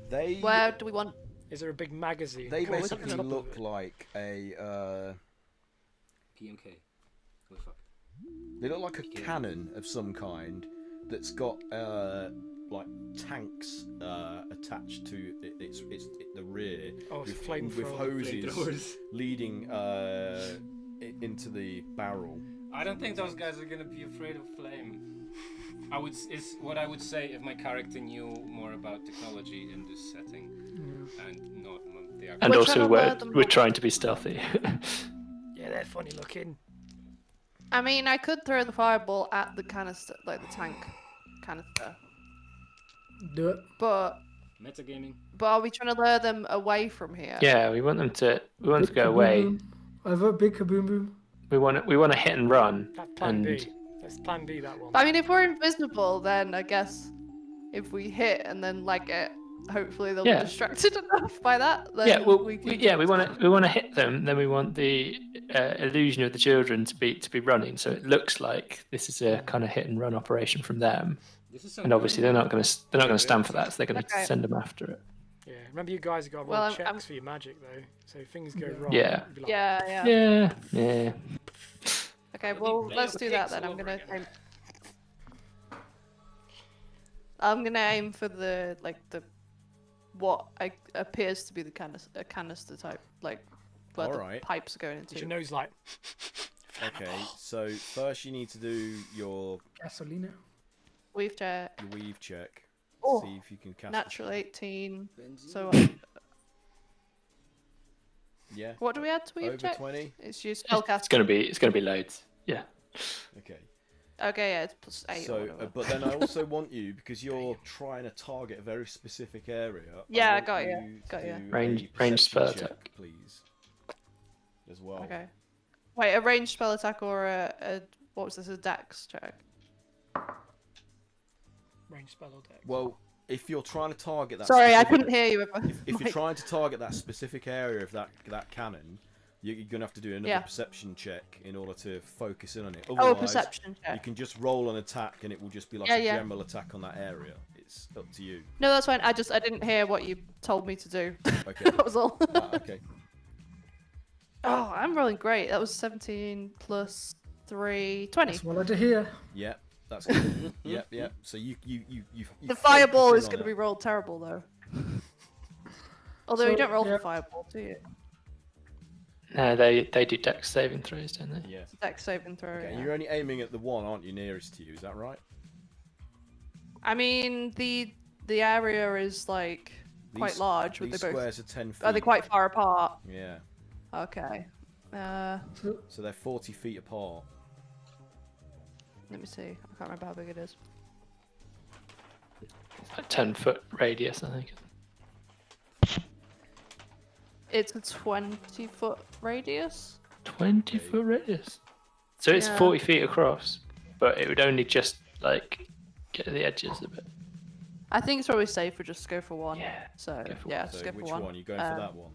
They Where do we want? Is there a big magazine? they Cool, we basically can look look like a PMK. Oh fuck. they look like a cannon of some kind that's got like tanks attached to it's the rear Oh, it's with flamethrower. hoses Flamethrowers. leading into the barrel. I don't think those guys are gonna be afraid of flame. Is what I would say if my character knew more about technology in this setting, and not the actual. And We're also trying to lure them we're up. trying to be stealthy. Yeah, they're funny looking. I mean, I could throw the fireball at the canister, like the tank canister. Do it. But Metagaming. are we trying to lure them away from here? Yeah, we want to go Kaboom away. boom. I vote big kaboom boom. We want to hit and run That's plan and B. That's plan B, that one. But I mean, if we're invisible, then I guess if we hit and then like it, hopefully they'll Yeah. be distracted enough by that. Then Yeah, well, we can we want to hit them. Then we want the illusion of the children to be running, so it looks like this is a kind of hit and run operation from them. This is And obviously they're not going to stand for that, so they're going to Okay. send them after it. Yeah, remember you guys have got to roll Well, I'm- checks for your magic though, so if things go wrong. Yeah. you'd be like, Yeah. Yeah. Okay, well, let's do that then. I'm gonna aim for the what appears to be the canister type, like where the Alright. pipes are going Is your into. nose like? Okay, so first you need to do your Gasolina. Weave check. weave check. Oh, See if you can cast. natural 18. So Yeah. what do we add to weave Over check? 20. It's your spellcast. It's going to be loads. Yeah. Okay. Okay, yeah, it's plus 8 or So, whatever. but then I also want you, because you're trying to target a very specific area. Yeah, I want got you, to got you. do Range a spell perception check, attack. please. As well. Okay. Wait, a ranged spell attack or a what was this? A dex check? Range spell or dex. Well, if you're trying to target that. Sorry, I specific- couldn't hear you. If you're trying to target that specific area of that cannon, you're gonna have to do another Yeah. perception check in order to focus in on it. Oh, a Otherwise, perception you check. can just roll an attack and it will just be like Yeah, a yeah. general attack on that area. It's up to you. No, that's fine. I didn't hear what you told me to do. Okay. That was all. Okay. Oh, I'm rolling great. That was 17 plus 3, 20. That's what I like to hear. Yep. That's good. Yep. So you The fireball focus is in going to on be it. rolled terrible though. Although So, you don't roll yeah. for fireball, do you? No, they do dex saving throws, don't they? Yeah. Dex saving throw. Okay. yeah. You're only aiming at the one, aren't you? Nearest to you. Is that right? I mean, the area is like quite These- large. Would These they both? squares are 10 feet. Are they quite far apart? Yeah. Okay. So they're 40 feet apart. Let me see. I can't remember how big it is. It's like 10-foot radius, I think. It's a 20-foot radius. 20-foot radius. So it's Yeah. 40 feet across, but it would only just like get to the edges a bit. I think it's probably safer just to go for one. Yeah, So go for yeah, one. just So go for which one. one? You going for that one?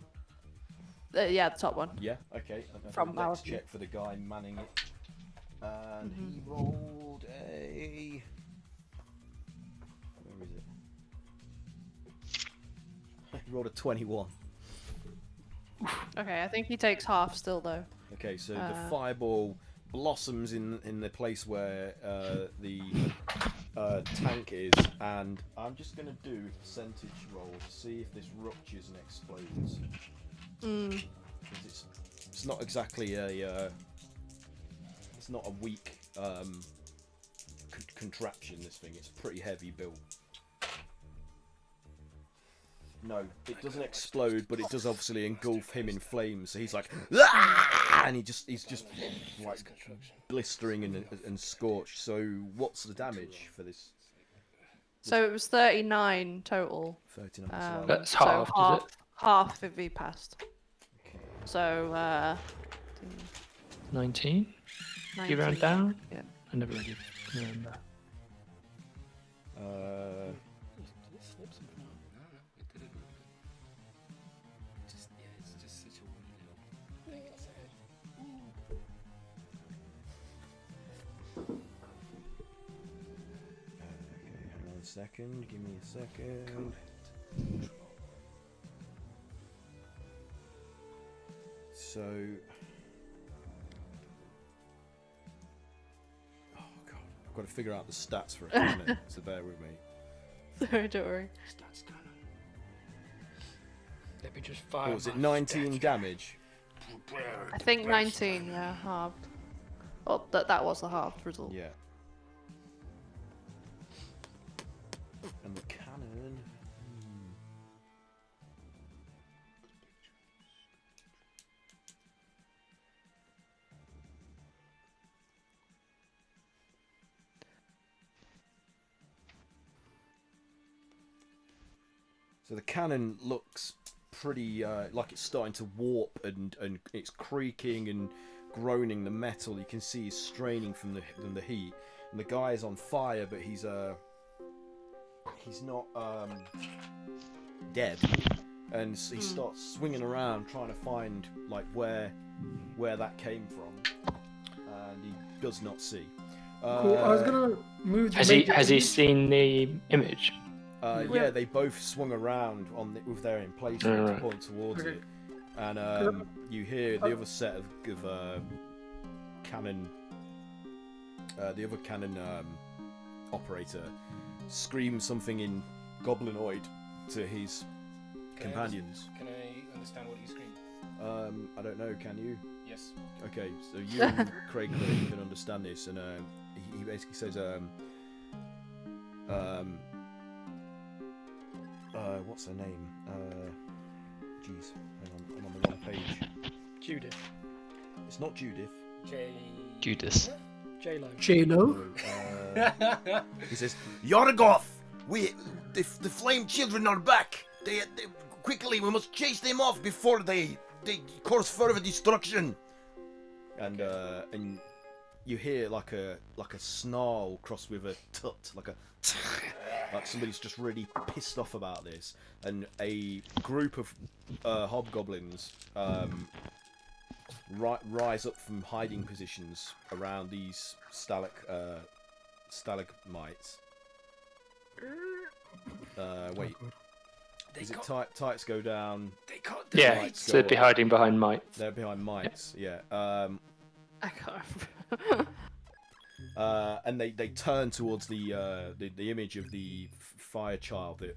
Yeah, the top one. Yeah. Okay. I'm gonna From do a dex our- check for the guy manning it. And Mm-hmm. he rolled a. Where is it? He rolled a 21. Okay, I think he takes half still though. Okay, so the fireball blossoms in the place where the tank is, and I'm just gonna do a percentage roll to see if this ruptures and explodes. Mm. 'Cause it's not exactly a it's not a weak contraption. This thing, it's pretty heavy built. No, it doesn't explode, but it does obviously engulf him in flames. So he's like, "Ah!" And he's just like blistering and scorched. So what's the damage for this? So it was 39 total. 39. That's So half, is it? half if he passed. Okay. So 19? Do you round 19. down? Yeah. I never really remember. It's just such a weird little thing. Okay, hang on a second. Give me a second. So. Oh god, I've got to figure out the stats for a minute, so bear with me. Sorry, don't worry. Let me just fire. What was it? my 19 deck. damage. I think 19, yeah, halved. Oh, that was the halved result. Yeah. And the cannon. So the cannon looks pretty like it's starting to warp and it's creaking and groaning. The metal you can see is straining from the heat, and the guy is on fire, but he's not dead. And he starts swinging around trying to find like where that came from, and he does not see. Cool. I was gonna move. Has he seen the image? Yeah, they both swung around with their in place to point towards it, and you hear the other set of cannon, the other cannon operator scream something in Goblinoid to his companions. Can I understand what you scream? I don't know. Can you? Yes. Okay, so you and Craig can understand this, and he basically says, what's her name? Jeez, hang on, I'm on the wrong page. Judith. It's not Judith. Judas. J-Lo. J-Lo? He says, Yorgoth, the flame children are back. They quickly, we must chase them off before they cause further destruction. and you hear like a snarl crossed with a tut, like somebody's just really pissed off about this, and a group of hobgoblins rise up from hiding positions around these stalagmites. Wait. Is it tights go down? Yeah, so they'd be hiding behind mites. They're behind mites, yeah. I can't remember. And they turn towards the image of the fire child that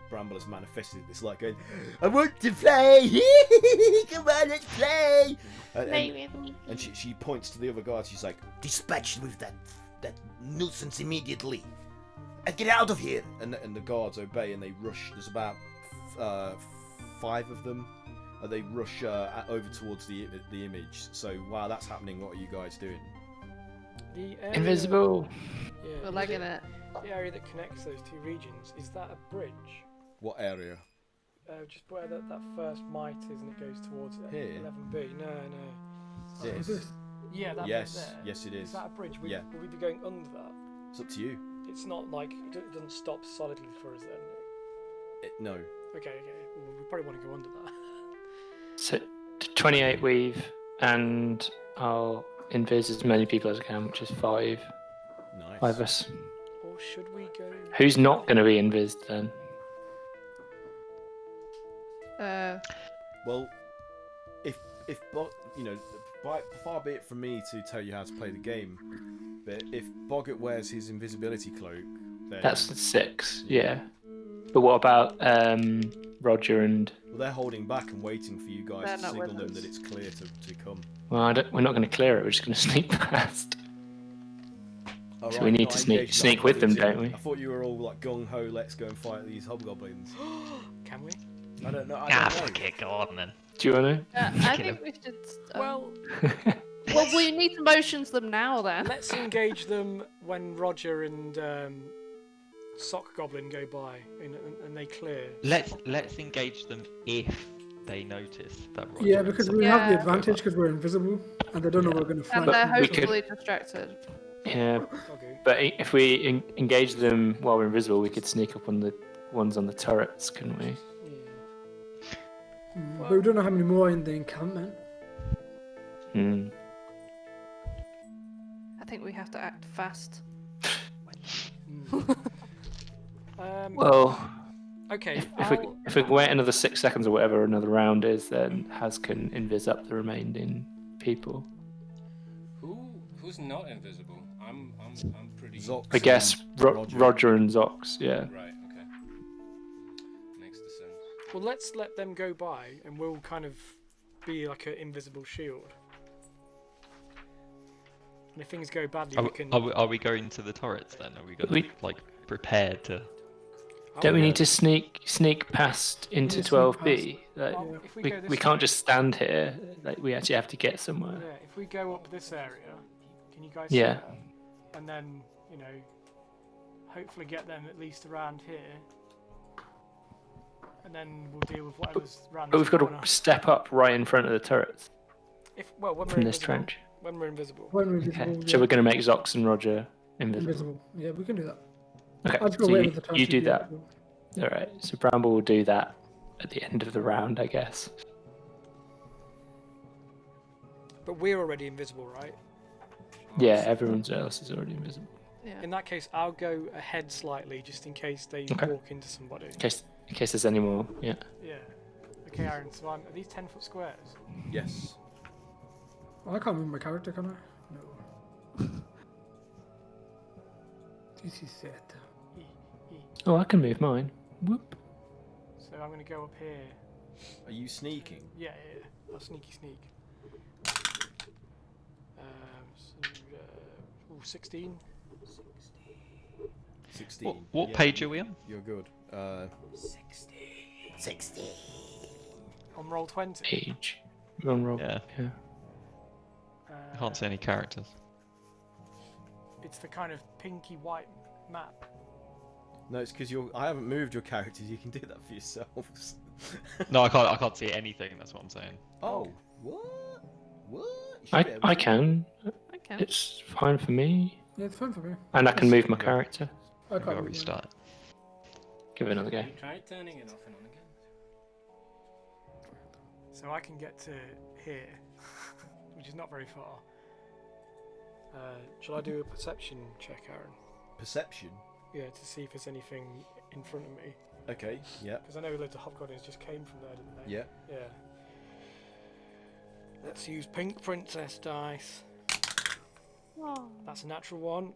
Bramble has manifested. It's like going, I want to play! Come on, let's play! And she points to the other guards. She's like, Dispatch with that nuisance immediately. And get out of here! and the guards obey, and they rush. There's about 5 of them. They rush over towards the image. So while that's happening, what are you guys doing? The area, Invisible. Yeah, We're legging it. The area that connects those two regions, is that a bridge? What area? Just where that first mite is, and it goes towards Here? 11B. No. This? Yeah, that Yes, bit there. yes, it is. Is that a bridge? Yeah. Will we be going under that? It's up to you. It's not like it doesn't stop solidly for us then. No. Okay. Well, we probably want to go under that. So 28 weave, and I'll invis as many people as I can, which is 5. Nice. 5 of us. Or should we go? Who's not going to be invised then? Well, if far be it from me to tell you how to play the game, but if Boggart wears his invisibility cloak, then That's 6, yeah. But what about Roger and? well, they're holding back and waiting for you guys They're to not signal with them us. that it's clear to come. Well, we're not going to clear it. We're just going to sneak past. Oh, So right, we need not to engaged, sneak not with them, engaged. don't we? I thought you were all like gung ho. Let's go and fight these hobgoblins. Can we? I don't know. I Ah, don't know. fuck it, go on then. Do you want I Kill think we should. Well, to? Well, we need to motions them now then. let's engage them when Roger and Sock Goblin go by and they clear. Let's engage them if they notice that. Roger Yeah, and because Sock- we have the Yeah. advantage because we're invisible and they don't know we're going to And flank. they're we could- hopefully distracted. Yeah, Okay. but if we engage them while we're invisible, we could sneak up on the ones on the turrets, couldn't we? Yeah. But we don't know how many more are in the encampment. Hmm. I think we have to act fast. Well, Okay. if we wait another 6 seconds or whatever another round is, then Haz can invis up the remaining people. Who's not invisible? I'm pretty. Zox I guess and Roger and Zox, yeah. Right. Okay. Makes the sense. Well, let's let them go by, and we'll kind of be like an invisible shield. And if things go badly, we can. Are we going to the turrets then? Are we going to like prepared to? Don't we need to sneak past into Yeah, sneak 12B? Like, Well, if we we, go this we can't way- just stand here. Like, we actually have to get somewhere. Yeah, if we go up this area, can you guys Yeah. see that? And then, hopefully get them at least around here. And then we'll deal with whatever's around But this we've got corner. to step up right in front of the turrets. When we're from this invisible. trench. When we're invisible. When we're Okay, invisible, so we're going to make Zox and Roger invisible. invisible. Yeah, we can do that. Okay, I'll just go so wait you, with the time you to do be that. invisible. All right, so Bramble will do that at the end of the round, I guess. But we're already invisible, right? Yeah, everyone else is already invisible. Yeah. In that case, I'll go ahead slightly just in case they Okay. walk into somebody. In case there's any more, yeah. Yeah. Okay, Aaron, so are these 10-foot squares? Yes. Oh, I can't move my character, can I? No. This is it. E, E. Oh, I can move mine. Whoop. So I'm going to go up here. Are you sneaking? Yeah. I'll sneaky sneak. 16. 16. What Yeah, page are we on? You're good. 60. On roll 20. Age. Wrong roll. Yeah. Yeah. I can't see any characters. It's the kind of pinky white map. No, it's because I haven't moved your characters. You can do that for yourselves. No, I can't see anything. That's what I'm saying. Oh, what? What? You should I be able to. can. Okay. It's fine for me. Yeah, it's fine for me. And I can move my character. I Maybe can't I'll move mine. restart. Give it another go. You try turning it off and on again. So I can get to here, which is not very far. Shall I do a perception check, Aaron? Perception. Yeah, to see if there's anything in front of me. Okay. Yeah. Because I know loads of hobgoblins just came from there, didn't they? Yeah. Yeah. Let's use pink princess dice. Oh. That's a natural one.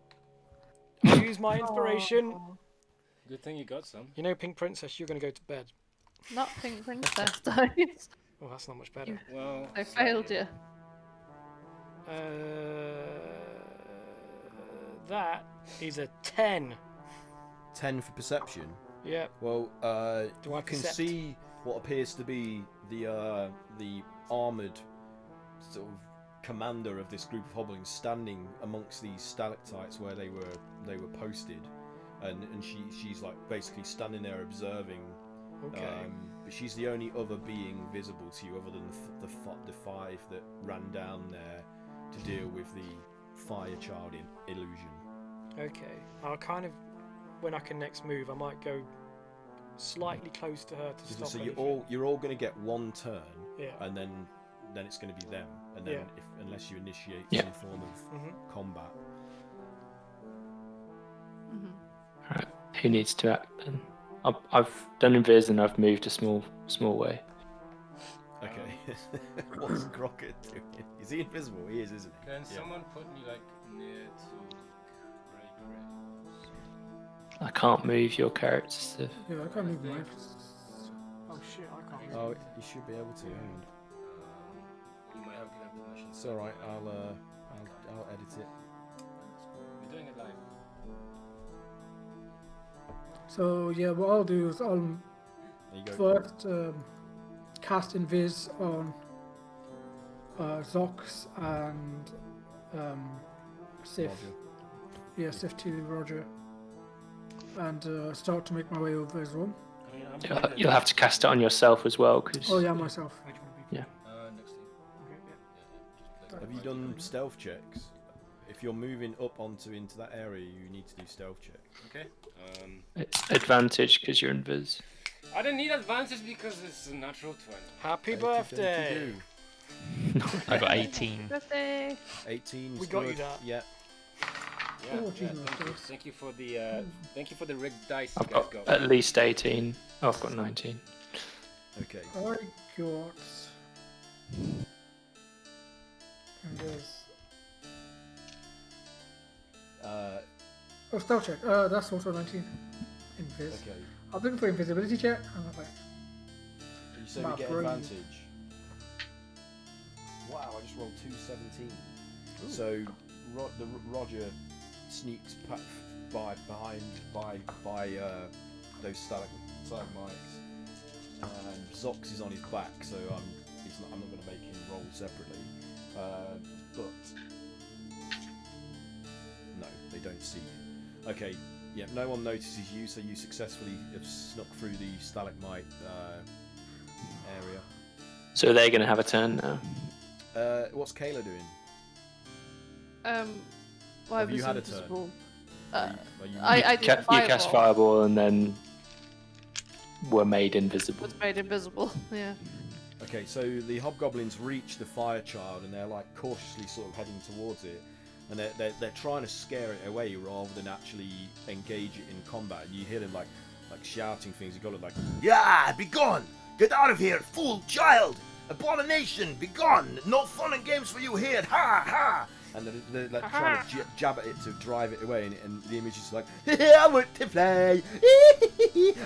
I'll use my inspiration. Oh. Good thing you got some. You know, pink princess, you're going to go to bed. Not pink princess dice. Oh, that's not much better. Well, I failed you. That is a 10. 10 for perception. Yeah. Well, Do I you can percept? see what appears to be the armored sort of commander of this group of hoblins standing amongst these stalactites where they were posted, and she's like basically standing there observing. Okay. But she's the only other being visible to you other than the five that ran down there to deal with the fire child illusion. Okay. I'll kind of, when I can next move, I might go slightly close to her to stop So anything. you're all going to get one turn, Yeah. and then it's going to be them, and then Yeah. unless you initiate Yeah. some form of Mhm. combat. Alright, who needs to act then? I've done invis and I've moved a small way. Okay. What's Crockett doing? Is he invisible? He is, isn't he? can Yeah. someone put me like near to Grey? I can't move your characters. Yeah, I can't move mine. Oh shit, I can't move. Oh, you should be able to. Hang on. You might have given permission. It's all right. I'll edit it. We're doing it live. So yeah, what I'll do is I'll There you go. first cast invis on Zox and Sif. Roger. Yeah, Sif to Roger, and start to make my way over as well. I mean, I'm You'll have to cast it on yourself as well, because Oh yeah, myself. Which one would be next to you. okay, yeah. Just play Have you done stealth checks? If you're moving up into that area, you need to do stealth checks. Okay. it's advantage because you're invis. I don't need advantage because it's a natural 20. Happy Okie dokie birthday! do. I got 18. Birthday. 18. We got you good. that. Yeah. Yeah, Oh, yeah, Jesus thank you. Christ. Thank you for the rigged dice I've you guys got got. at least 18. Oh, I've got 19. Okay. I got. And there's. Oh, stealth check. That's also 19. Invis. Okay. I'm looking for invisibility check. I'm not like. You say My we get brain. advantage. Wow, I just rolled 217. So Roger sneaks behind those stalagmites, and Zox is on his back, so I'm not going to make him roll separately. But no, they don't see you. Okay, yeah, no one notices you, so you successfully have snuck through the stalagmite area. So they're going to have a turn now. What's Kayla doing? Why Have you was had a turn? invisible? Are you- I did You cast fireball and then were made invisible. Was made invisible. Yeah. Okay, so the hobgoblins reach the fire child and they're like cautiously sort of heading towards it, and they're trying to scare it away rather than actually engage it in combat. And you hear them like shouting things. You got it like, Yeah, be gone! Get out of here, fool child! Abomination, be gone! No fun and games for you here! Ha ha! and they're like trying to jab at it to drive it away, and the image is like, I want to play,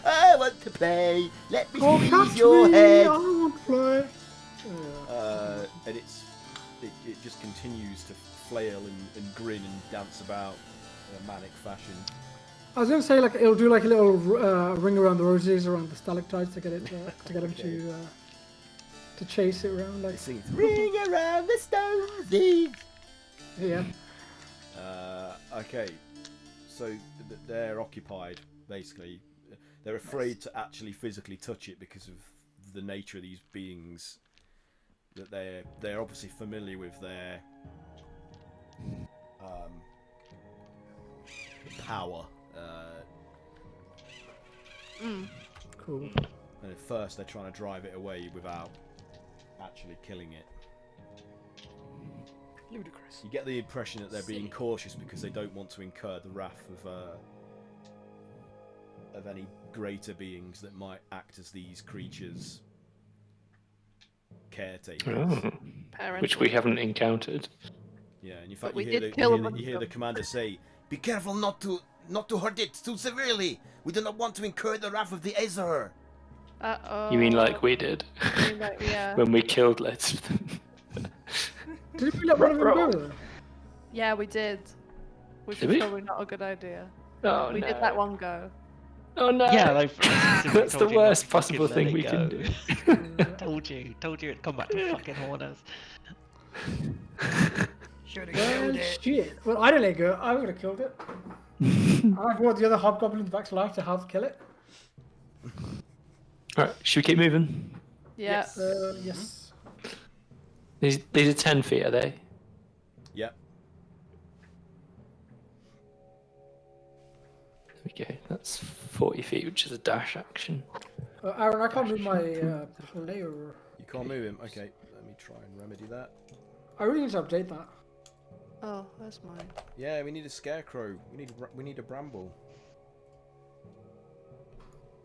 I want to play. Let me Oh, squeeze catch your me! head. I want to play. And it just continues to flail and grin and dance about in a manic fashion. I was gonna say like it'll do like a little ring around the roses around the stalactites to get it to get him to chase it around like. It sings, ring around the stones. Yeah. Okay, so they're occupied, basically. They're afraid to actually physically touch it because of the nature of these beings. That they're obviously familiar with their power. Cool. And at first they're trying to drive it away without actually killing it. Ludicrous. You get the impression that they're being cautious because they don't want to incur the wrath of any greater beings that might act as these creatures' caretakers. Oh. Which we haven't encountered. Yeah, and in fact we you hear, did the, kill you, hear them. the, you hear the commander say, Be careful not to hurt it too severely! We do not want to incur the wrath of the Aether! Uh-oh. You mean like we did? You mean like, yeah. When we killed loads of them. Did we let one of them go though? Yeah, we did. Which Did is we? probably not a good idea. Oh We no. did let one go. Oh no. Yeah, like, That's the worst possible thing we can do. Told you it'd come back to fucking haunt us. Should have Well, killed it. shit. Well, I didn't let go. I would have killed it. I brought the other hobgoblins back to life to help kill it. Alright, should we keep moving? Yeah. Yes. These are 10 feet, are they? yep. There we go. That's 40 feet, which is a dash action. Aaron, I can't move my player. You can't move him. Okay, let me try and remedy that. I really need to update that. Oh, that's mine. Yeah, we need a scarecrow. We need a bramble.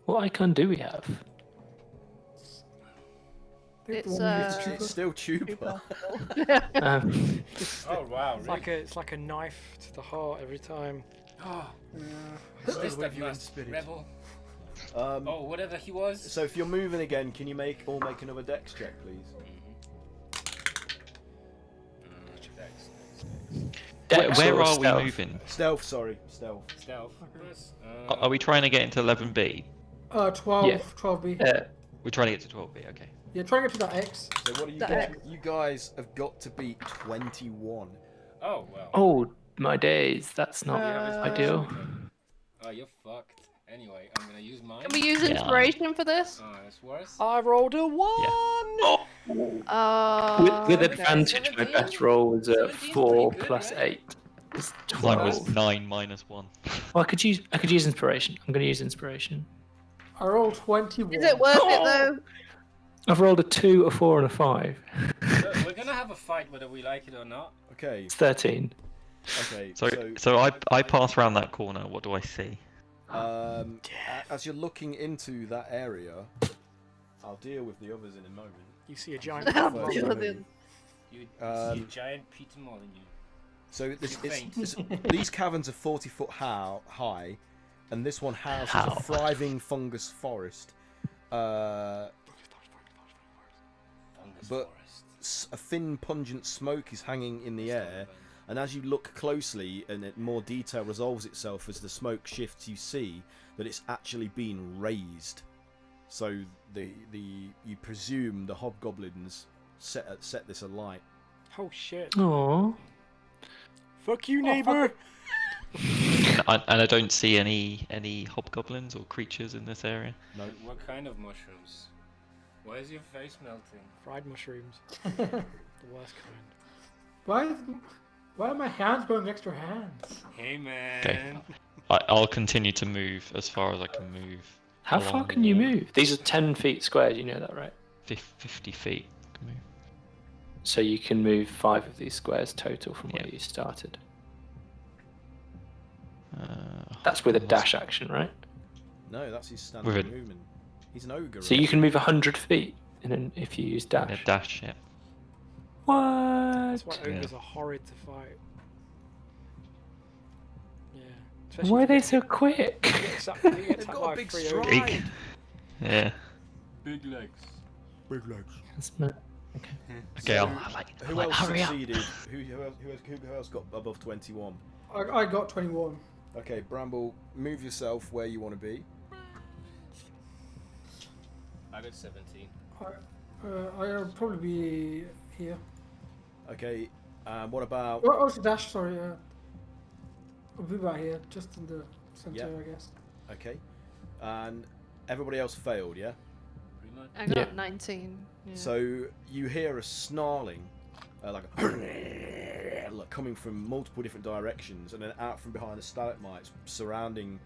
What icon do we have? It's It's still tuber. Tuber. Oh wow, It's like a knife to the heart every time. Oh, is this that last rebel? Oh, whatever he was. So if you're moving again, can you make another dex check, please? Where or are stealth? we moving? Stealth, sorry, stealth. Stealth. Yes. Are we trying to get into 11B? 12, Yeah. 12B. We're trying to get to 12B, okay. Yeah, try and get to that X. So what do you That get? You guys have got to beat 21. Oh well. Oh, my days. That's not ideal. Oh, you're fucked. Anyway, I'm gonna use mine. Can we use inspiration for this? Oh, that's worse. I rolled a 1! Oh, with okay. advantage, my best roll was a 17's 4 pretty good, plus right? 8. It's Mine was 12. 9 minus 1. Oh, I could use inspiration. I'm going to use inspiration. I rolled 21. Is it worth it though? I've rolled a 2, a 4, and a 5. So we're gonna have a fight whether we like it or not. Okay, It's 13. okay. So I pass around that corner, what do I see? As you're looking into that area, I'll deal with the others in a moment. You see a giant I'll First, deal with let it. me- You see a giant Peter Molyneux. So Faint. these caverns are 40 foot high, and this one houses How? a thriving fungus forest. Fungus But- forest. A thin, pungent smoke is hanging in the air, and as you look closely, and more detail resolves itself as the smoke shifts, you see that it's actually been raised. So you presume the hobgoblins set this alight. Oh shit. Aww. Fuck you, neighbor! And I don't see any hobgoblins or creatures in this area. No, What kind of mushrooms? Why is your face melting? Fried mushrooms. The worst kind. Why are my hands going extra hands? Hey man. Okay. I'll continue to move as far as I can move. How along far the can you wall. move? These are 10 feet squared, you know that, right? 50 feet. I can move. So you can move 5 of these squares total from where Yeah. you started. Uh, That's with a that's- dash action, right? No, that's his standard With a- movement. He's an ogre. So you can move 100 feet if you use Yeah, dash. dash, yeah. That's why What? Yeah. ogres are horrid to fight. Yeah. Why are they Especially so quick? if you get attacked They've got a by big 3 stride. ogres. Big. Yeah. Big legs. Big legs. That's not... Okay, So, I'll Who like, else hurry up. succeeded? Who else got above 21? I got 21. Okay, Bramble, move yourself where you want to be. I got 17. I'll probably be here. Okay, what about... Oh, dash, sorry. I'll be right here, just in the center, Yeah. I guess. Okay, and everybody else failed, yeah? Pretty much. I got Yeah. 19. Yeah. So you hear a snarling, like coming from multiple different directions, and then out from behind the stalagmites surrounding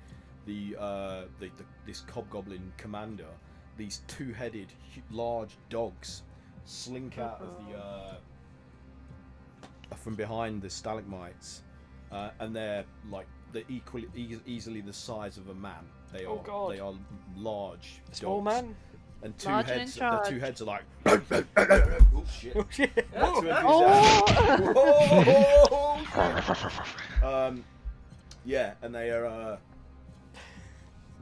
this hobgoblin commander. These two-headed, large dogs slink out of from behind the stalagmites, and they're easily the size of a man. They Oh, are God. they are large. Small dogs. man? And two Large and in heads. The charge. two heads are like. Oh shit! Oh, shit. Two heads Oh! yeah, and they are.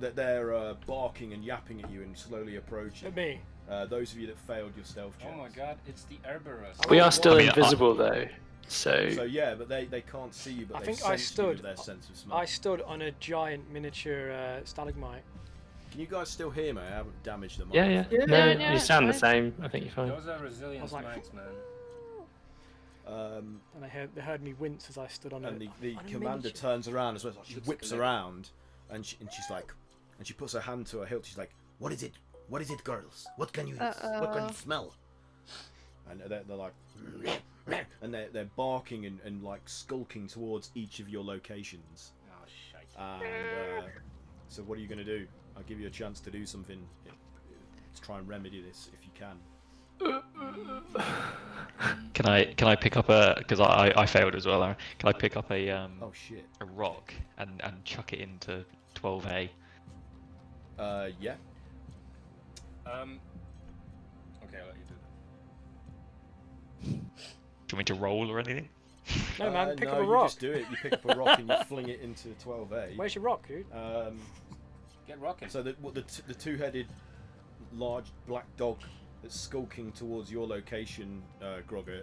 They're barking and yapping at you and slowly approaching. At me. Those of you that failed your stealth checks. Oh my god, it's the Herberus. We are still I mean, invisible though, so... So yeah, but they can't see you, but I they think I sense you with stood- their sense of smell. I stood on a giant miniature stalagmite. Can you guys still hear me? I haven't damaged them. Yeah, yeah. Yeah, No, yeah, you it's sound the fine. same. I think you're fine. Those are resilient I was like, smacks, man. Um, And they heard me wince as I stood on and it. the on a commander miniature. turns around as well. She Looks whips like a around, and she's like, and she puts her hand to her hilt. She's like, "What is it? What is it, girls? What can you? What can you smell?" And they're like, and they're barking and like skulking towards each of your locations. Oh, shite. And so, what are you gonna do? I'll give you a chance to do something to try and remedy this if you can. Can I pick up a, because I failed as well, Aaron. Can I pick up a Oh shit. a rock and chuck it into 12A? Yeah. Okay, I'll let you do Do you want me to roll or anything? No, man, pick no, up a you rock. just do it. You pick up a rock and you fling it into 12A. Where's your rock, dude? that. Get rocking. So the two-headed large black dog that's skulking towards your location, Grogger,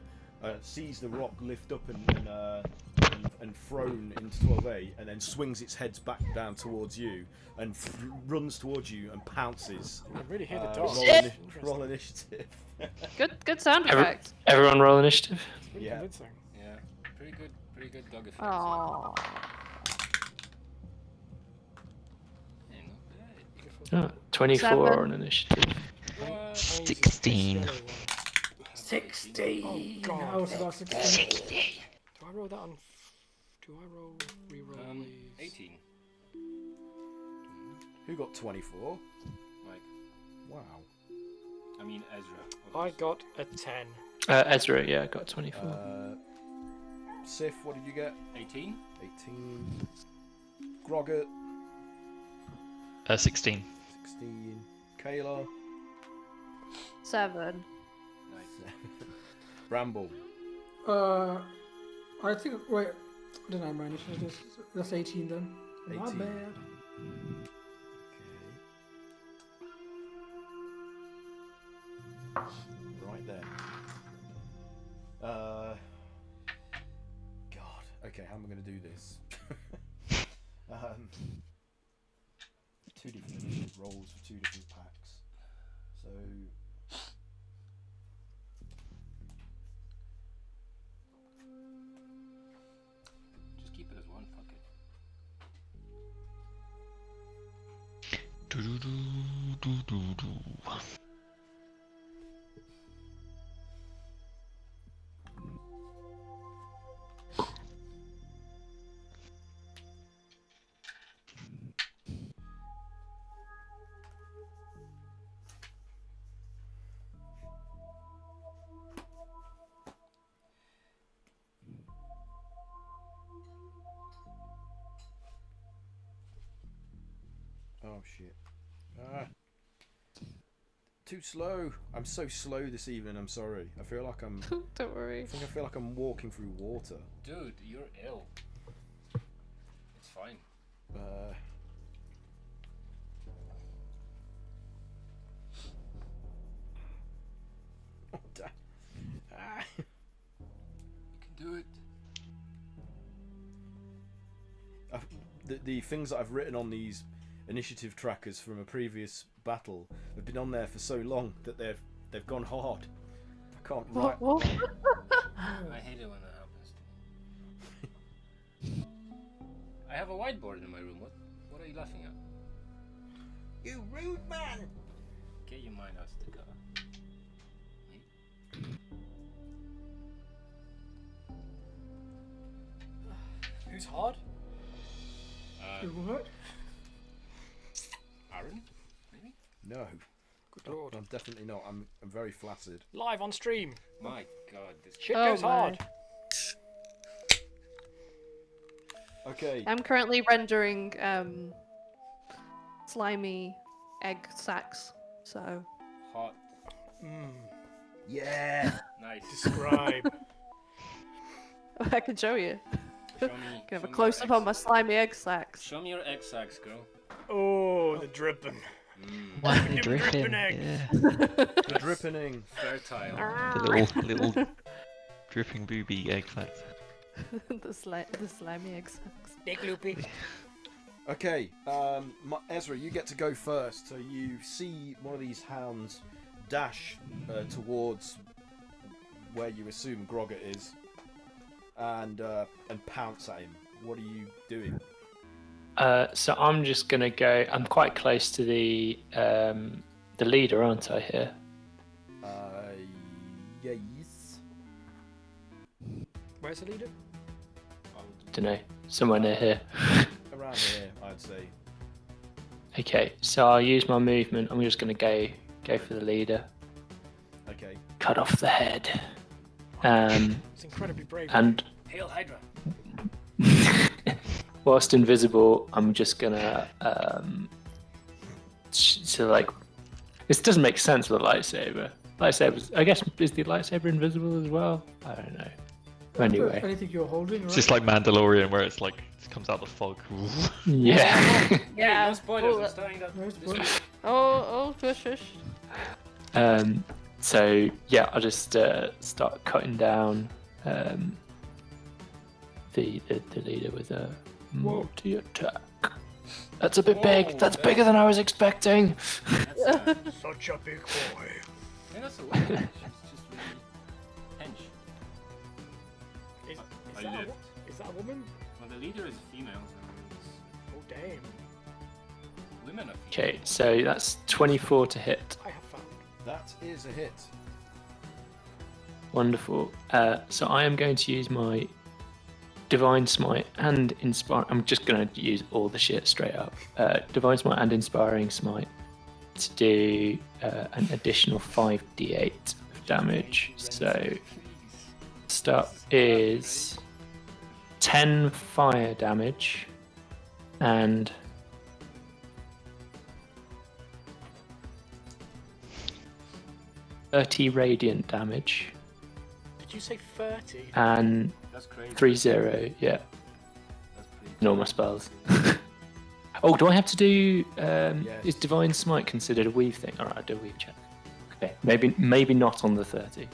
sees the rock lift up and thrown into 12A, and then swings its head back down towards you and runs towards you and pounces. I really hear the dog. Roll initiative. Good sound Every- effect. Everyone roll initiative. It's really Yeah. convincing. Yeah, pretty good dog effects. Aww. Hey, not bad. Oh, 24 7. on initiative. What? I use 16. this yellow one. 60. Oh, God. I also got 60. Do I roll that on? Do I roll? Reroll these? 18. Who got 24? Mike. Wow. I mean Ezra. I got a 10. Ezra, yeah, got 24. Sif, what did you get? 18. 18. Grogger, 16. 16. Kayla, 7. Nice. Bramble. I think. Wait, I don't know my initiative. That's 18 then. My 18. bad. Right there. God. Okay, how am I going to do this? Two different rolls for two different packs. So. Just keep it as one. Fuck it. Oh shit. Ah. Too slow. I'm so slow this evening. I'm sorry. I feel like I'm. Don't worry. I feel like I'm walking through water. Dude, you're ill. It's fine. Oh, damn. Ah. You can do it. The things that I've written on these initiative trackers from a previous battle have been on there for so long that they've gone hard. I can't write. What? I hate it when that happens to me. I have a whiteboard in my room. What are you laughing at? You rude man! Get your mind out of the gutter. Who's hard? You alright? Aaron? Maybe? No, Good lord. I'm definitely not. I'm very flattered. Live on stream. My god, this Shit Oh goes my. hard. Okay. I'm currently rendering slimy egg sacs. So hot. Yeah. Nice. Describe. I can show you. Show me. Can have a show me close your up on egg my slimy egg sacs. Show me your egg sacs, girl. Oh, the dripping. Wow, Them dripping. dripping eggs. Yeah. The drippening. Fertile. The little dripping booby egg sacs. the slimy egg sacs. Big loopy. Okay, Ezra, you get to go first. So you see one of these hounds dash towards where you assume Grogger is, and pounce at him. What are you doing? So I'm just gonna go. I'm quite close to the leader, aren't I? Here. Yes. Where's the leader? Don't know. Somewhere near here. Around here, I'd say. Okay. So I'll use my movement. I'm just gonna go for the leader. Okay. Cut off the head. It's incredibly brave. And Hail Hydra. whilst invisible, I'm just gonna so like this doesn't make sense with a lightsaber. Lightsabers, I guess, is the lightsaber invisible as well? I don't know. Anyway, Anything you're holding, right? It's just like Mandalorian, where it's like it comes out the fog. yeah. Hey, Yeah. no spoilers. Oh, I'm starting that. No this spoilers. week. Oh, shush, shush. So yeah, I'll just start cutting down the leader with a multi attack. That's a bit big. That's bigger than I was expecting. That's, Such a big boy. I think that's a weapon. It's just really hench. Is I that lived. is that a woman? Well, the leader is a female. So Oh damn. women are female. Okay, so that's 24 to hit. I have found. That is a hit. Wonderful. So I am going to use my Divine Smite and Inspire. I'm just going to use all the shit straight up. Divine Smite and Inspiring Smite to do an additional 5d8 of damage. So start is 10 fire damage and 30 radiant damage Did you say 30? and That's crazy. 3-0, yeah. That's pretty. Normal spells. Oh, do I have to do? Yes. Is Divine Smite considered a weave thing? All right, I'll do a weave check. Okay, maybe not on the 30.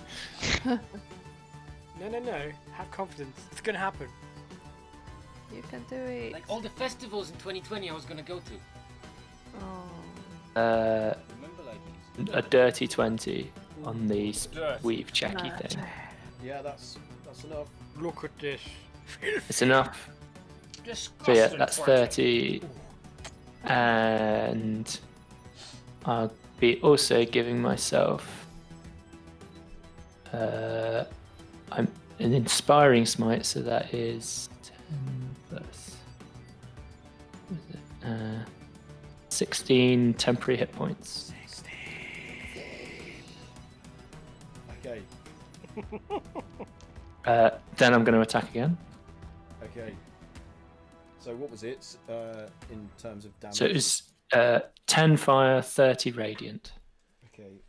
No. Have confidence. It's gonna happen. You can do it. Like all the festivals in 2020 I was gonna go to. Oh. Remember, like A dirty 20 on the Dirt. weave checky Nah. thing. Yeah, that's enough. Look at this. It's enough. disgusting. So yeah, that's 40. 30, and I'll be also giving myself I'm an Inspiring Smite, so that is 10 plus what is it? 16 temporary hit points. Okay. Then I'm going to attack again. Okay. So what was it in terms of damage? So it was 10 fire, 30 radiant. Okay.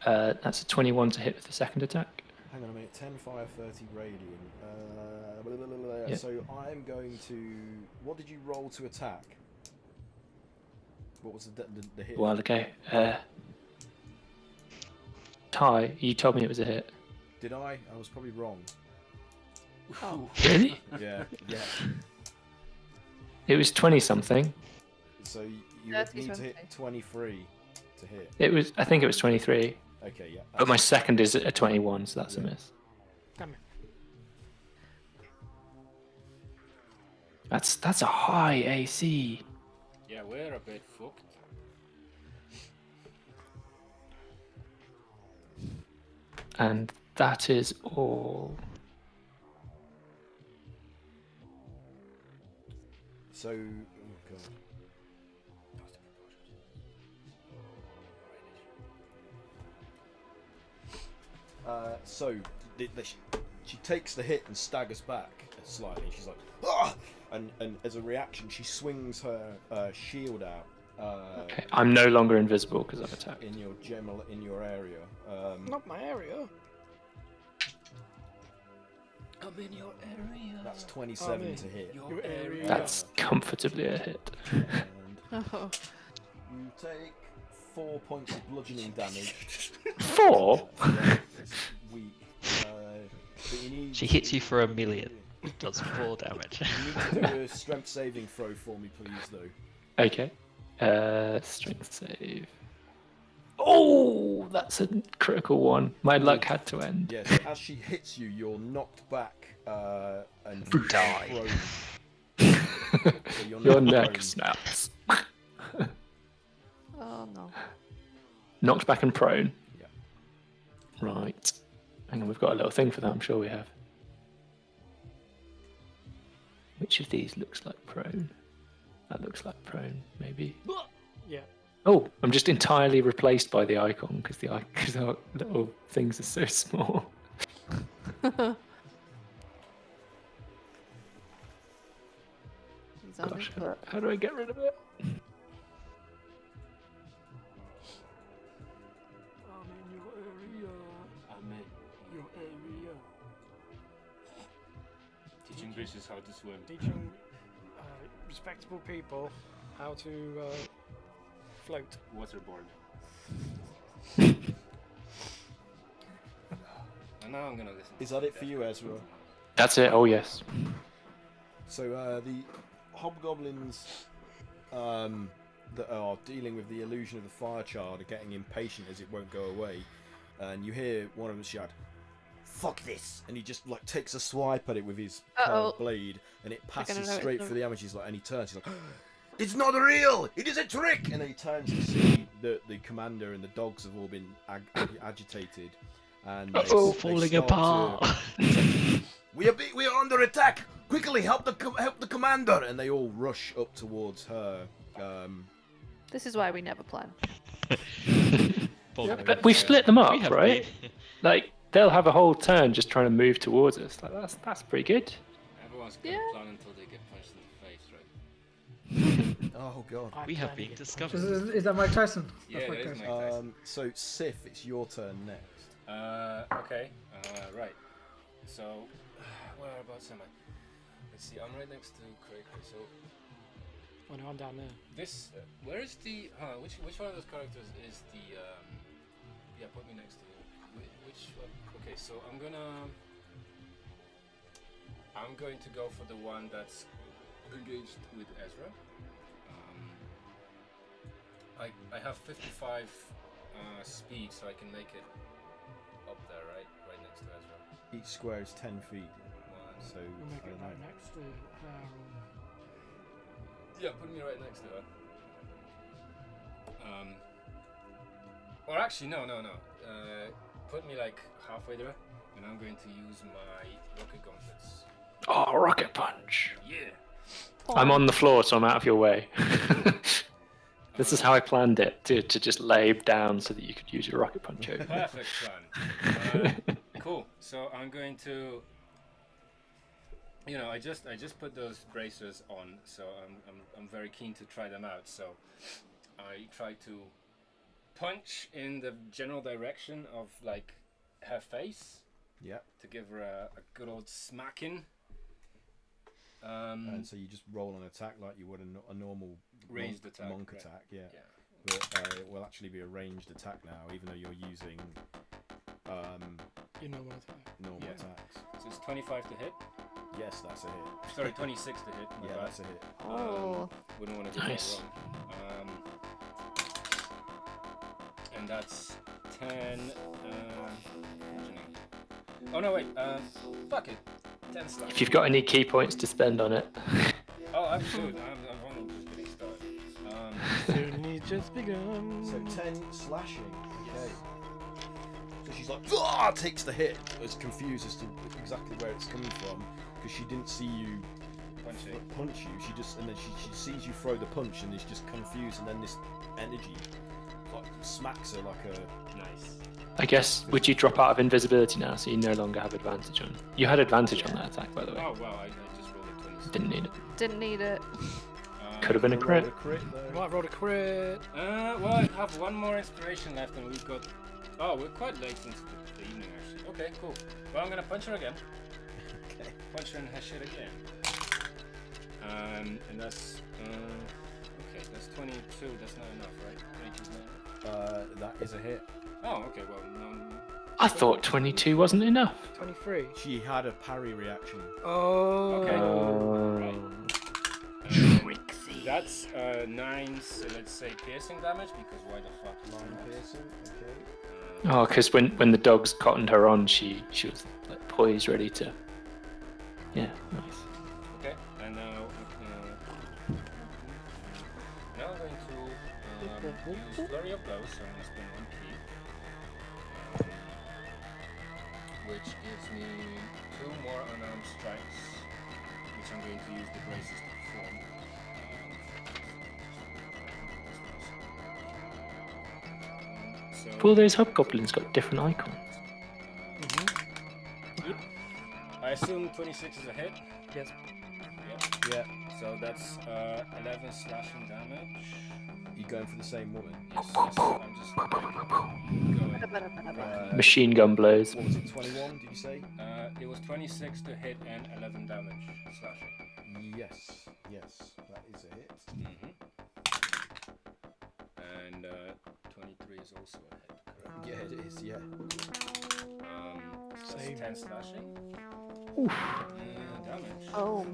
That's a 21 to hit with the second attack. Hang on a minute. 10 fire, 30 radiant. Yeah. So I'm going to. What did you roll to attack? What was the hit? A while ago. Ty, you told me it was a hit. Did I? I was probably wrong. Oh. Really? Yeah. Yeah. It was 20 something. So you 30 need to something. hit 23 to hit. It was. I think it was 23. Okay. Yeah. But my second is a 21, so that's a Yeah. miss. Come here. That's a high AC. Yeah, we're a bit fucked. And that is all. So. Oh god. So she takes the hit and staggers back slightly. She's like, ah! And as a reaction, she swings her shield out. Okay, I'm no longer invisible because I've attacked. In your area. Not my area. I'm in your area. That's 27 in to hit. Your area. That's comfortably a hit. And Oh. you take 4 points of bludgeoning damage. 4? Yeah, it's weak. But you need She hits you for a million. Does 4 damage. You need to do a strength saving throw for me, please, though. Okay. Strength save. Oh, that's a critical one. My luck had to end. Yes, yeah, so as she hits you, you're knocked back and Die. thrown. So you're Your knocked neck prone. snaps. Oh no. Knocked back and prone. Yeah. Right. Hang on, we've got a little thing for that, I'm sure we have. Which of these looks like prone? That looks like prone, maybe. Yeah. Oh, I'm just entirely replaced by the icon because our little things are so small. Gosh, how do I get rid of it? I'm in your area. I'm in. Your area. Teaching bitches how to swim. Teaching respectable people how to float. Waterboard. And now I'm gonna listen. Is that it for you, Ezra? That's it. Oh yes. So the hobgoblins that are dealing with the illusion of the fire child are getting impatient as it won't go away, and you hear one of them shout, "Fuck this!" and he just like takes a swipe at it with his blade, and it passes straight through the arm. She's like, and he turns, he's like, "It's not real! It is a trick!" And then he turns to see that the commander and the dogs have all been agitated, and they falling start apart. We are under attack! Quickly, help the commander! And they all rush up towards her. This is why we never plan. But we've split them up, We have right? Like they'll have a whole turn just trying to move towards us. Like that's pretty good. Everyone's gonna Yeah. plan until they get punched in the face, right? Oh god. We have been discovered. Is that Mike Tyson? Yeah, That's that is Tyson. Mike Tyson. So Sif, it's your turn next. Okay. Right. So, whereabouts am I? Let's see. I'm right next to Cray. So, Oh no, I'm down there. this. Where is the? Which one of those characters is the? Yeah, put me next to you. Which one? Okay, so I'm going to go for the one that's engaged with Ezra. I have 55 speed, so I can make it up there, right next to Ezra. Each square is 10 feet. So, We'll make I it don't know. right next to her. Yeah, put me right next to her. Or actually, no. Put me like halfway there, and I'm going to use my rocket gauntlets. Oh, rocket punch! Yeah. I'm on the floor, so I'm out of your way. This is how I planned it to just lay down so that you could use your rocket punch over. Perfect plan. Cool. So I'm going to you know, I just put those bracers on, so I'm very keen to try them out. So I try to punch in the general direction of like her face. Yeah. To give her a good old smacking. And so you just roll an attack like you would a normal ranged attack, monk right. attack, yeah. But it will actually be a ranged attack now, even though you're using Your normal attack. normal attacks. So it's 25 to hit. Yes, that's a hit. Sorry, 26 to hit. Yeah, that's a hit. Oh. Wouldn't want to get Nice. that wrong. And that's 10. Oh no, wait. Fuck it. 10 slash. If you've got any key points to spend on it. Oh, absolutely. I'm only just getting started. Journey just begun. So 10 slashing. Okay. So she's like, "Ah!" takes the hit, as confused as to exactly where it's coming from, because she didn't see you punch you. She just, and then she sees you throw the punch and is just confused, and then this energy like smacks her like a. Nice. I guess, would you drop out of invisibility now so you no longer have advantage on? You had advantage on that attack, by the way. Oh wow, I just rolled a 26. Didn't need it. Didn't need it. Could have been a crit. Might have rolled a crit. Well, I have one more inspiration left, and we've got. Oh, we're quite late into the evening, actually. Okay, cool. Well, I'm gonna punch her again. Okay. Punch her in her shit again. And that's. Okay, that's 22. That's not enough, right? 22 is not enough. That is a hit. Oh, okay. Well, no. I thought 22 wasn't enough. 23. She had a parry reaction. Oh. Okay. Right. That's 9, so let's say piercing damage, because why the fuck? 9 piercing. Okay. Oh, because when the dogs cottoned her on, she was like poised, ready to. Yeah, nice. Okay, and now I'm going to use Flurry of Blows, so I'm going to spend 1 key. Which gives me 2 more unarmed strikes, which I'm going to use the braces to perform. All those hobgoblins got different icons. Yep. I assume 26 is a hit. Yes. Yep. Yeah. So that's 11 slashing damage. You going for the same woman? Yes, I'm just going. Machine gun blows. What was it? 21? Did you say? It was 26 to hit and 11 damage slashing. Yes. Yes, that is a hit. And 23 is also a hit, correct? Yeah, it is. Yeah. So that's 10 slashing. Oof. Damage. Oh.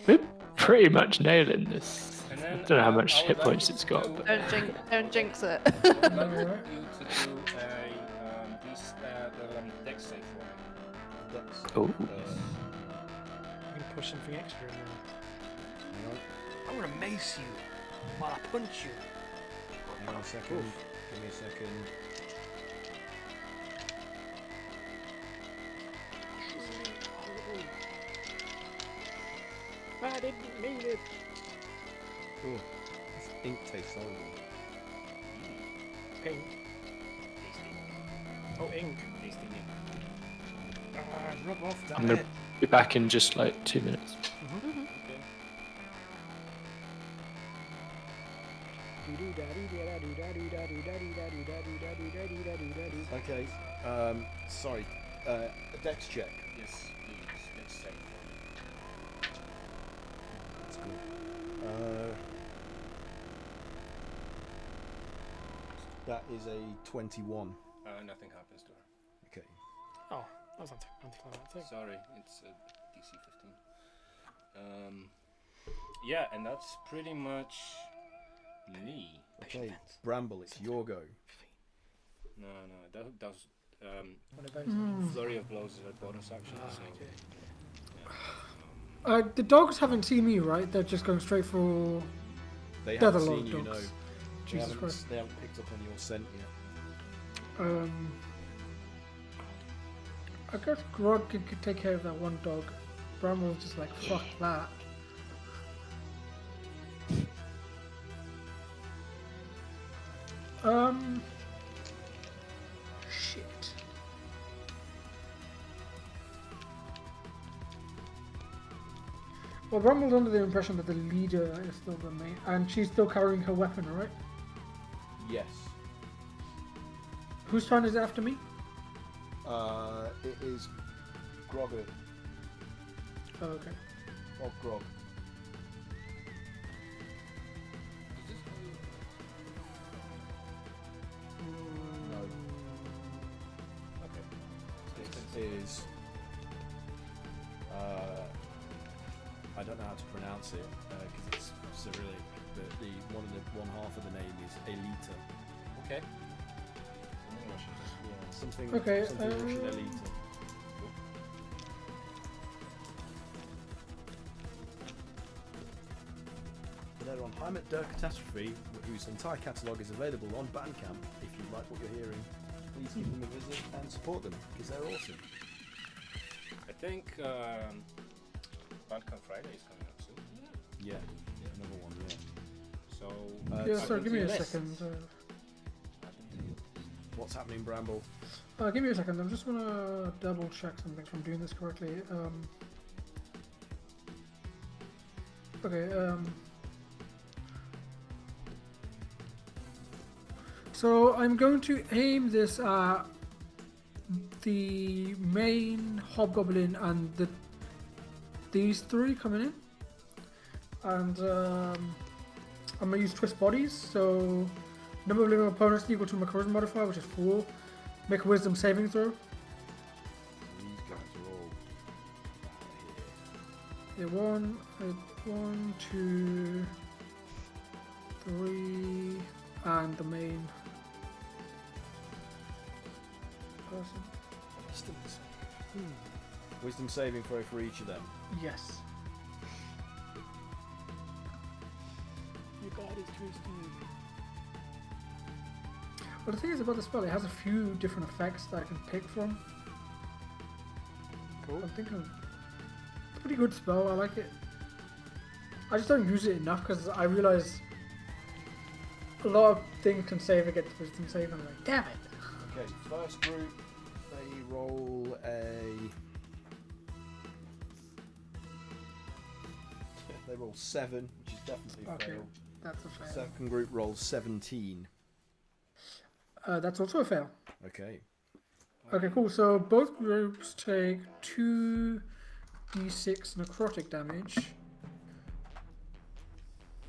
We're pretty much nailing this. And I then, don't know how much I would hit like points to it's got, do- but Don't jinx it. I would like you to do a dex save for me. That's. oh, You can push something extra in there. Hang on. I'm gonna mace you while I punch you. Hang on a second. Give me a second. I didn't mean it. Oh, this ink tastes horrible. Pink. Oh, ink. Rub off, I'm damn gonna it. be back in just like 2 minutes. Okay. Sorry. A dex check. Yes, please. Dex save for me. That's good. That is a 21. Nothing happens to her. Okay. Oh, that was anticlimactic. Sorry, it's a DC 15. Yeah, and that's pretty much me. Okay. Bramble, it's your go. No, that does. Flurry of blows is a bonus action. So. The dogs haven't seen me, right? They're just going straight for. They They're the haven't low seen you, dogs. no. Jesus Christ. They haven't picked up on your scent yet. I guess Grog could take care of that one dog. Bramble was just like, fuck that. Shit. Well, Rumble's under the impression that the leader is still the main, and she's still carrying her weapon, right? Yes. Whose turn is it after me? It is Grogger. Oh, okay. Of Grog. No. Okay. This is. I don't know how to pronounce it because it's Cyrillic, but one half of the name is Elita. Okay. Yeah, something. Okay, Something Russian Elita. They're on HEIMAT DER KATASTROPHE, whose entire catalogue is available on Bandcamp. If you like what you're hearing, please give them a visit and support them, because they're awesome. I think Bandcamp Friday is coming up soon. Yeah, another one, yeah. So, Yeah, sorry, give me a list. second. What's happening, Bramble? Give me a second, I'm just gonna double check something if I'm doing this correctly. Okay, so I'm going to aim this at the main hobgoblin and these three coming in, and I'm gonna use twist bodies. So number of living opponents equal to my charisma modifier, which is 4. Make a wisdom saving throw. These guys are all Yeah, 1, 2, 3, and the main person. Wisdom saving throw for each of them. Yes. Your god is twisted. Well, the thing is about the spell, it has a few different effects that I can pick from. Cool. I'm thinking it's a pretty good spell, I like it. I just don't use it enough because I realise a lot of things can save against wisdom save, and I'm like, damn it! Okay, first group, they roll a... They roll 7, which is definitely a Okay, fail. that's a fail. Second group rolls 17. That's also a fail. Okay. Okay, cool. So both groups take 2d6 necrotic damage,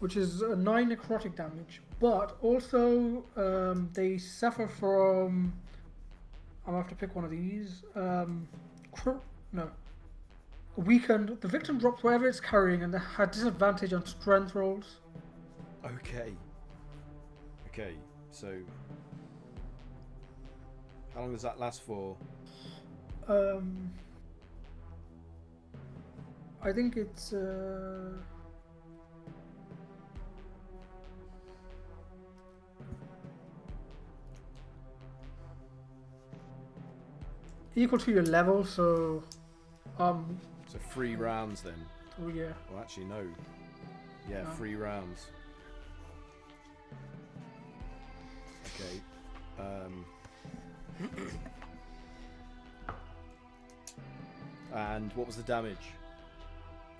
which is 9 necrotic damage. But also, they suffer from. I'm gonna have to pick one of these. Weakened. The victim drops whatever it's carrying and they had disadvantage on strength rolls. Okay. Okay, so... How long does that last for? I think it's equal to your level, so So 3 rounds then. oh yeah. Well, actually, no. Yeah, No. 3 rounds. Okay. And what was the damage?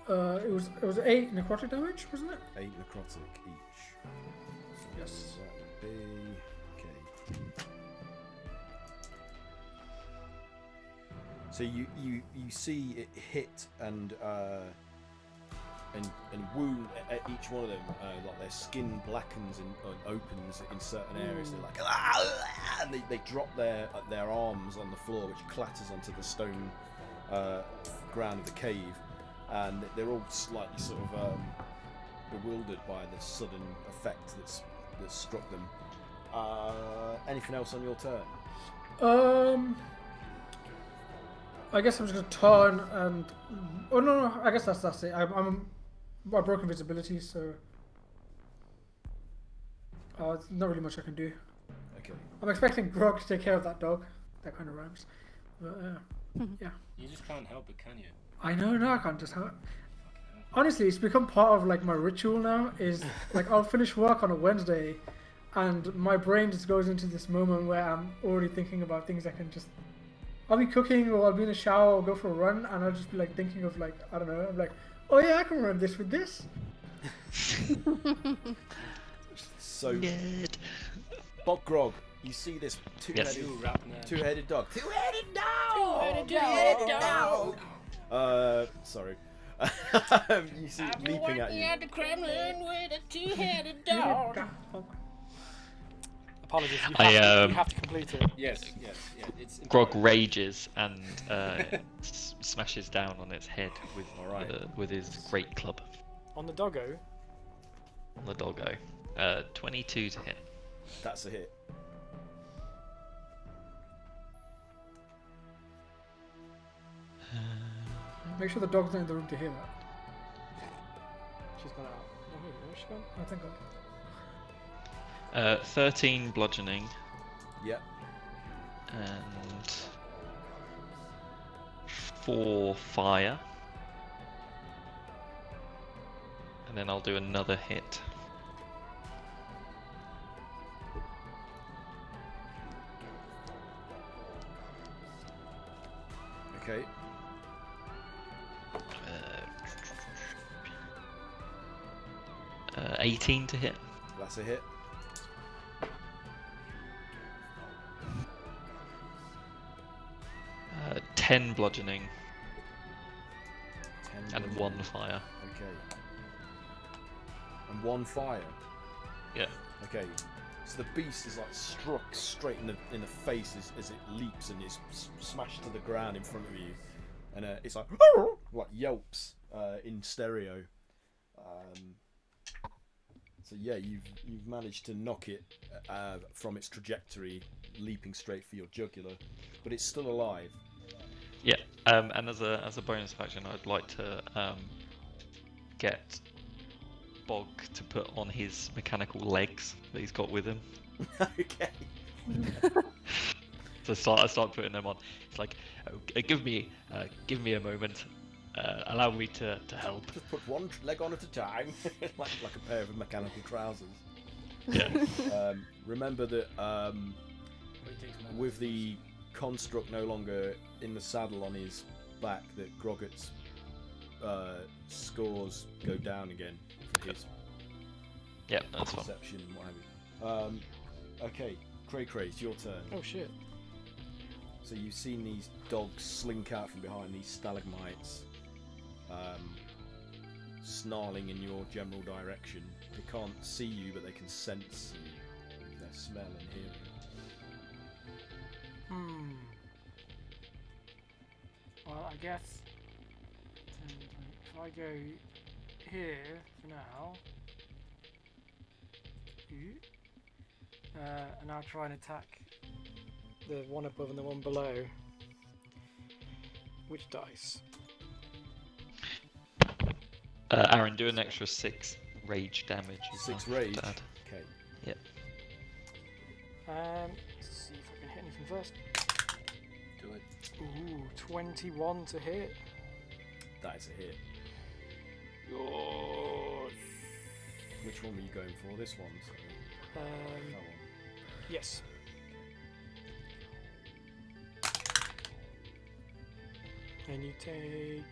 It was 8 necrotic damage, wasn't it? 8 necrotic each. So Yes. that would be... Okay. So you see it hit and wound at each one of them, like their skin blackens and opens in certain areas. They're like, "Ah!" And they drop their arms on the floor, which clatters onto the stone ground of the cave, and they're all slightly sort of bewildered by the sudden effect that's struck them. Anything else on your turn? I guess I'm just gonna turn and. Oh no! I guess that's it. I broke invisibility, so there's not really much I can do. Okay. I'm expecting Grog to take care of that dog. That kind of rhymes. But yeah. You just can't help it, can you? I know. No, I can't just help. Honestly, it's become part of like my ritual now. Is like I'll finish work on a Wednesday, and my brain just goes into this moment where I'm already thinking about things I can just. I'll be cooking or I'll be in a shower or go for a run, and I'll just be like thinking of like, I don't know, I'm like, Oh yeah, I can run this with this. So, Nerd. Bob Grog, you see this two-headed, You Rapner. two-headed dog. Two-headed dog! Two-headed dog! Sorry. You see it leaping at you. the Kremlin with a two-headed dog. Apologies, you I, you have to complete it. Yes, yeah. It's Grog important. rages and smashes down on its head Alright. with his great club On the doggo, on the doggo. 22 to hit. That's a hit. Make sure the dog's not in the room to hear that. she's gone out. Oh, where's she gone? I think God. 13 bludgeoning Yep. and 4 fire. And then I'll do another hit. Okay. 18 to hit. That's a hit. Uh, 10 bludgeoning 10 and 1 fire. Okay. And 1 fire. Yeah. Okay. So the beast is like struck straight in the face as it leaps and is smashed to the ground in front of you, and it's like yelps in stereo. So yeah, you've managed to knock it from its trajectory, leaping straight for your jugular, but it's still alive. Yeah. And as a bonus action, I'd like to get Bog to put on his mechanical legs that he's got with him. Okay. So I start putting them on. It's like, give me a moment. Allow me to help. Just put one leg on at a time, like a pair of mechanical trousers. Yeah. Remember that It takes more with the construct no longer in the saddle on his back, that Groggett's scores go down again for his Yeah, that's fine. perception and what have you. Okay, Cray, it's your turn. Oh shit. So you've seen these dogs slink out from behind these stalagmites, snarling in your general direction. They can't see you, but they can sense you with their smell and hearing. Well, I guess if I go here for now, and I'll try and attack the one above and the one below. Which dice? Aaron, do an extra 6 rage damage. as 6 well, rage. to add. Okay. Yep. Let's see if I can hit anything first. Do it. Ooh, 21 to hit. That is a hit. Yours. Which one were you going for? This one. Sorry. That one. Yes. And you take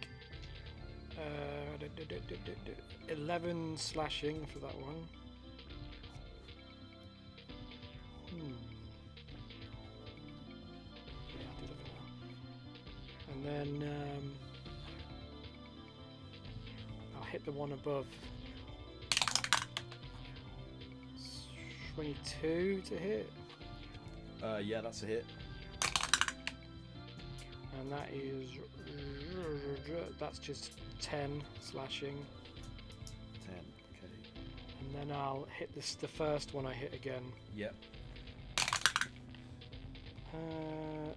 11 slashing for that one. Yeah, I'll do that for now. And then I'll hit the one above. 22 to hit. Yeah, that's a hit. And that is, that's just 10 slashing. 10. Okay. And then I'll hit the first one I hit again. Yep.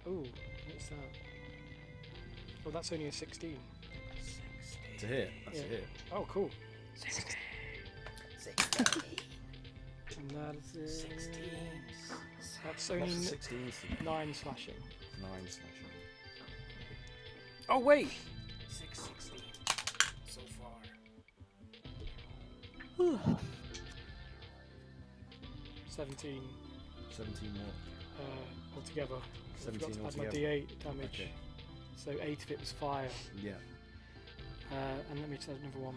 Ooh, what's that? Oh, that's only a 16. It's a hit. That's a Yeah. hit. Oh, cool. 16. And that is, 16. that's only What's the 16? 9 slashing. 9 slashing. Oh, wait! 616 so far. 17 17 more. altogether. 'Cause I forgot 17 to add my altogether. D8 damage. Okay. So 8 of it was fire. Yeah. And let me set another one.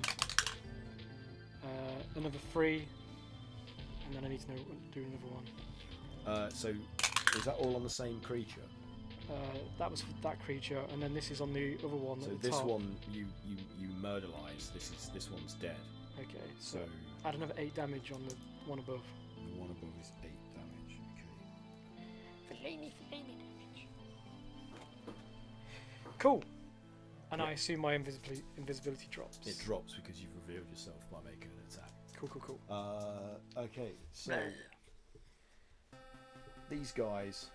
Another 3. And then I need to do another one. So, is that all on the same creature? That was for that creature, and then this is on the other one. So at the this top. one you murderlize. This one's dead. Okay, So add another 8 damage on the one above. the one above is 8 damage. Okay. Cool. And I assume my invisibility drops. It drops because you've revealed yourself by making an attack. Cool. Okay, so these guys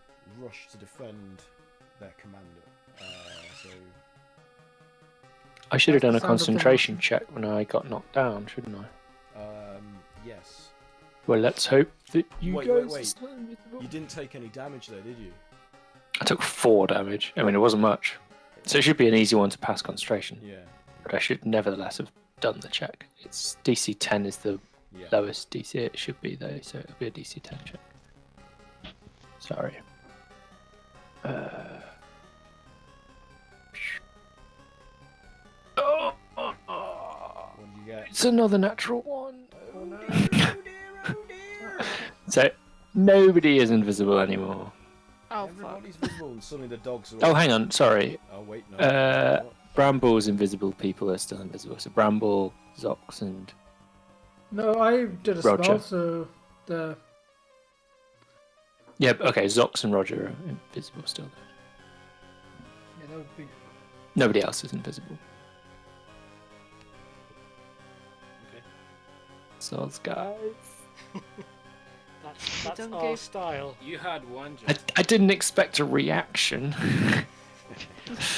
rush to defend their commander. So I should have done a Sound of concentration check when I got knocked down, shouldn't I? yes. Well, let's hope that you Wait. guys are still invisible. You didn't take any damage there, did you? I took 4 damage. I mean, it wasn't much. So it should be an easy one to pass concentration. Yeah. But I should nevertheless have done the check. It's DC 10 is the Yeah. lowest DC it should be, though, so it'll be a DC 10 check. Sorry. What did you get? It's another natural one. Oh no. So nobody is invisible anymore. Oh, fuck. Everybody's visible, and suddenly the dogs are. Oh, hang on. Sorry. Oh wait, no. Uh, Bramble's invisible people are still invisible. So Bramble, Zox, and No, I did a Roger. spell, so the yeah. Okay, Zox and Roger are invisible still. yeah, that would be. Nobody else is invisible. Okay. Soz guys. That's Don't our give- style. You had one job. I didn't expect a reaction.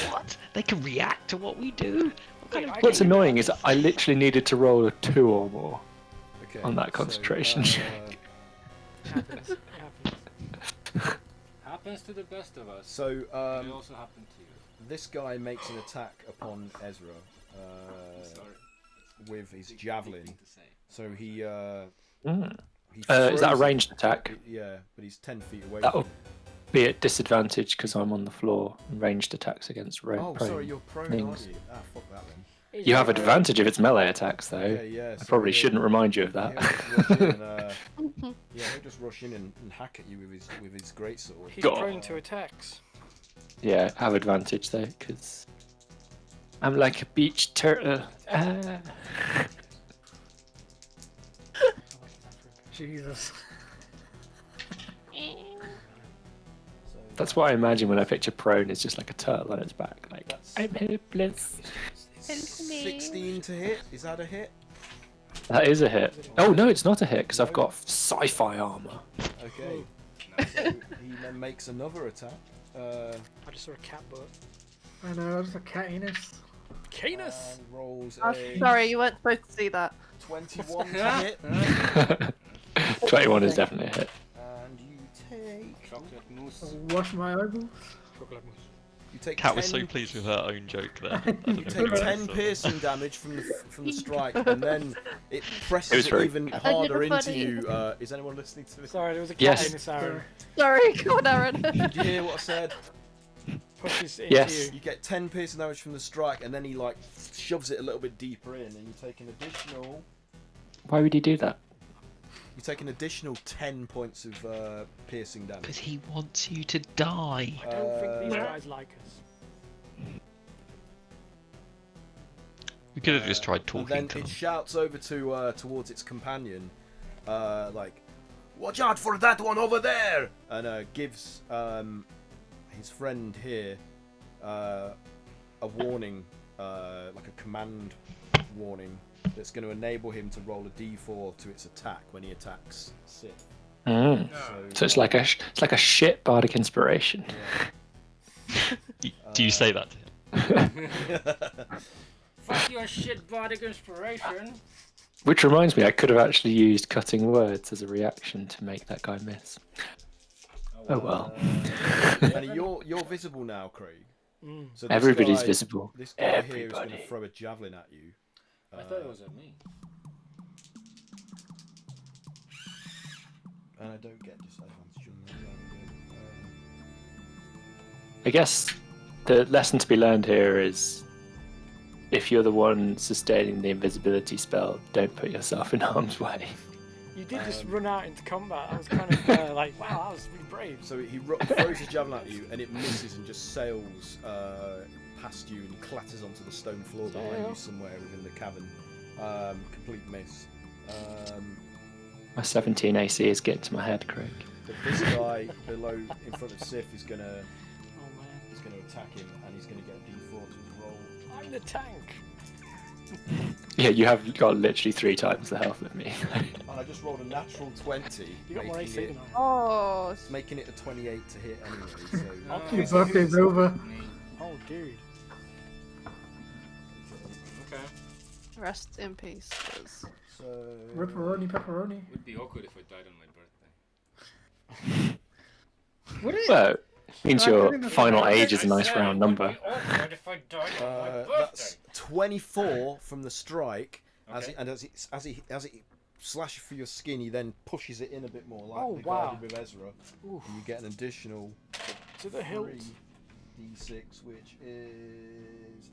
What? They can react to what we do? What kind of What's annoying is I literally needed to roll a 2 or more. Okay. On that concentration check. It happens. It happens. Happens to the best of us. So it also happened to you. this guy makes an attack upon Ezra Sorry. with his Big javelin. thing to say. So he Is that a throws it- ranged attack? Yeah, but he's 10 feet away. That'll from him. be at disadvantage because I'm on the floor. And ranged attacks against Oh, prone sorry, you're prone, aren't things. you? Ah, fuck that then. You have advantage if it's melee attacks, though. Yeah. I so probably he'll- shouldn't remind you of he'll that. just rush in and, he'll just rush in and hack at you with his greatsword. He's God. prone to attacks. Yeah, have advantage though, because I'm like a beach turtle. Ah. Jesus. So That's what I imagine when I picture prone. It's just like a turtle on its back. Like That's- I'm helpless. 16 to hit. Is that a hit? That is a hit. Oh no, it's not a hit because I've got sci-fi armor. Okay. So he then makes another attack. I just saw a cat butt. I know, just a cattiness. Canis! And rolls Oh, a sorry, you weren't supposed to see that. 21 to hit. 21 is definitely a hit. And you take. Chocolate mousse. I'll wash my eyeballs. Chocolate mousse. You take Cat 10, was so pleased with her own joke there. I don't You know take if you 10 saw that. piercing damage from the strike, and then it presses It was very- even harder into funny. you. Is anyone listening to this? Sorry, there was a cat Yes. in this arrow. Sorry, go on, Aaron. Did you hear what I said? Pushes into Yes. you. You get 10 piercing damage from the strike, and then he like shoves it a little bit deeper in, and you take an additional. Why would he do that? You take an additional 10 points of piercing Because damage. he wants you to die. I don't think these guys like us. We could have just tried And talking then to it them. shouts over to towards its companion, like, "Watch out for that one over there!" And gives his friend here a warning, like a command warning that's going to enable him to roll a d4 to its attack when he attacks Sith. So it's like a shit bardic inspiration. Do you say that to him? Fuck your shit bardic inspiration. Which reminds me, I could have actually used cutting words as a reaction to make that guy miss. Oh well. And you're visible now, Craig. Mm. So this Everybody's guy- visible. This guy here is going to Everybody. throw a javelin at you. I thought it was at me. And I don't get disadvantage on that. I guess the lesson to be learned here is if you're the one sustaining the invisibility spell, don't put yourself in harm's way. You did just run out into combat. I was kind of like, wow, that was really brave. So he throws his javelin at you, and it misses and just sails past you and clatters onto the stone floor behind you somewhere within the cavern. Complete miss. My 17 AC is getting to my head, Craig. But this guy below, in front of Sif, is gonna attack him, and he's gonna get a D4 to his roll. I'm the tank. Yeah, you have got literally 3 times the health of me. And I just rolled a natural 20. You got more AC than I. Oh, making it a 28 to hit anyway. So Your birthday's over. Oh, dude. Okay. rest in peace. Liz. So Ripperoni. Would be awkward if I died on my birthday. Would it? Well, means I your couldn't final imagine. age is a nice round number. It would be awkward if I died on my birthday. that's 24 from the strike. Okay. As it slashes through your skin, he then pushes it in a bit more, like Oh, the guy wow. did with Ezra. Oof. And you get an additional To the hilt. 3d6, which is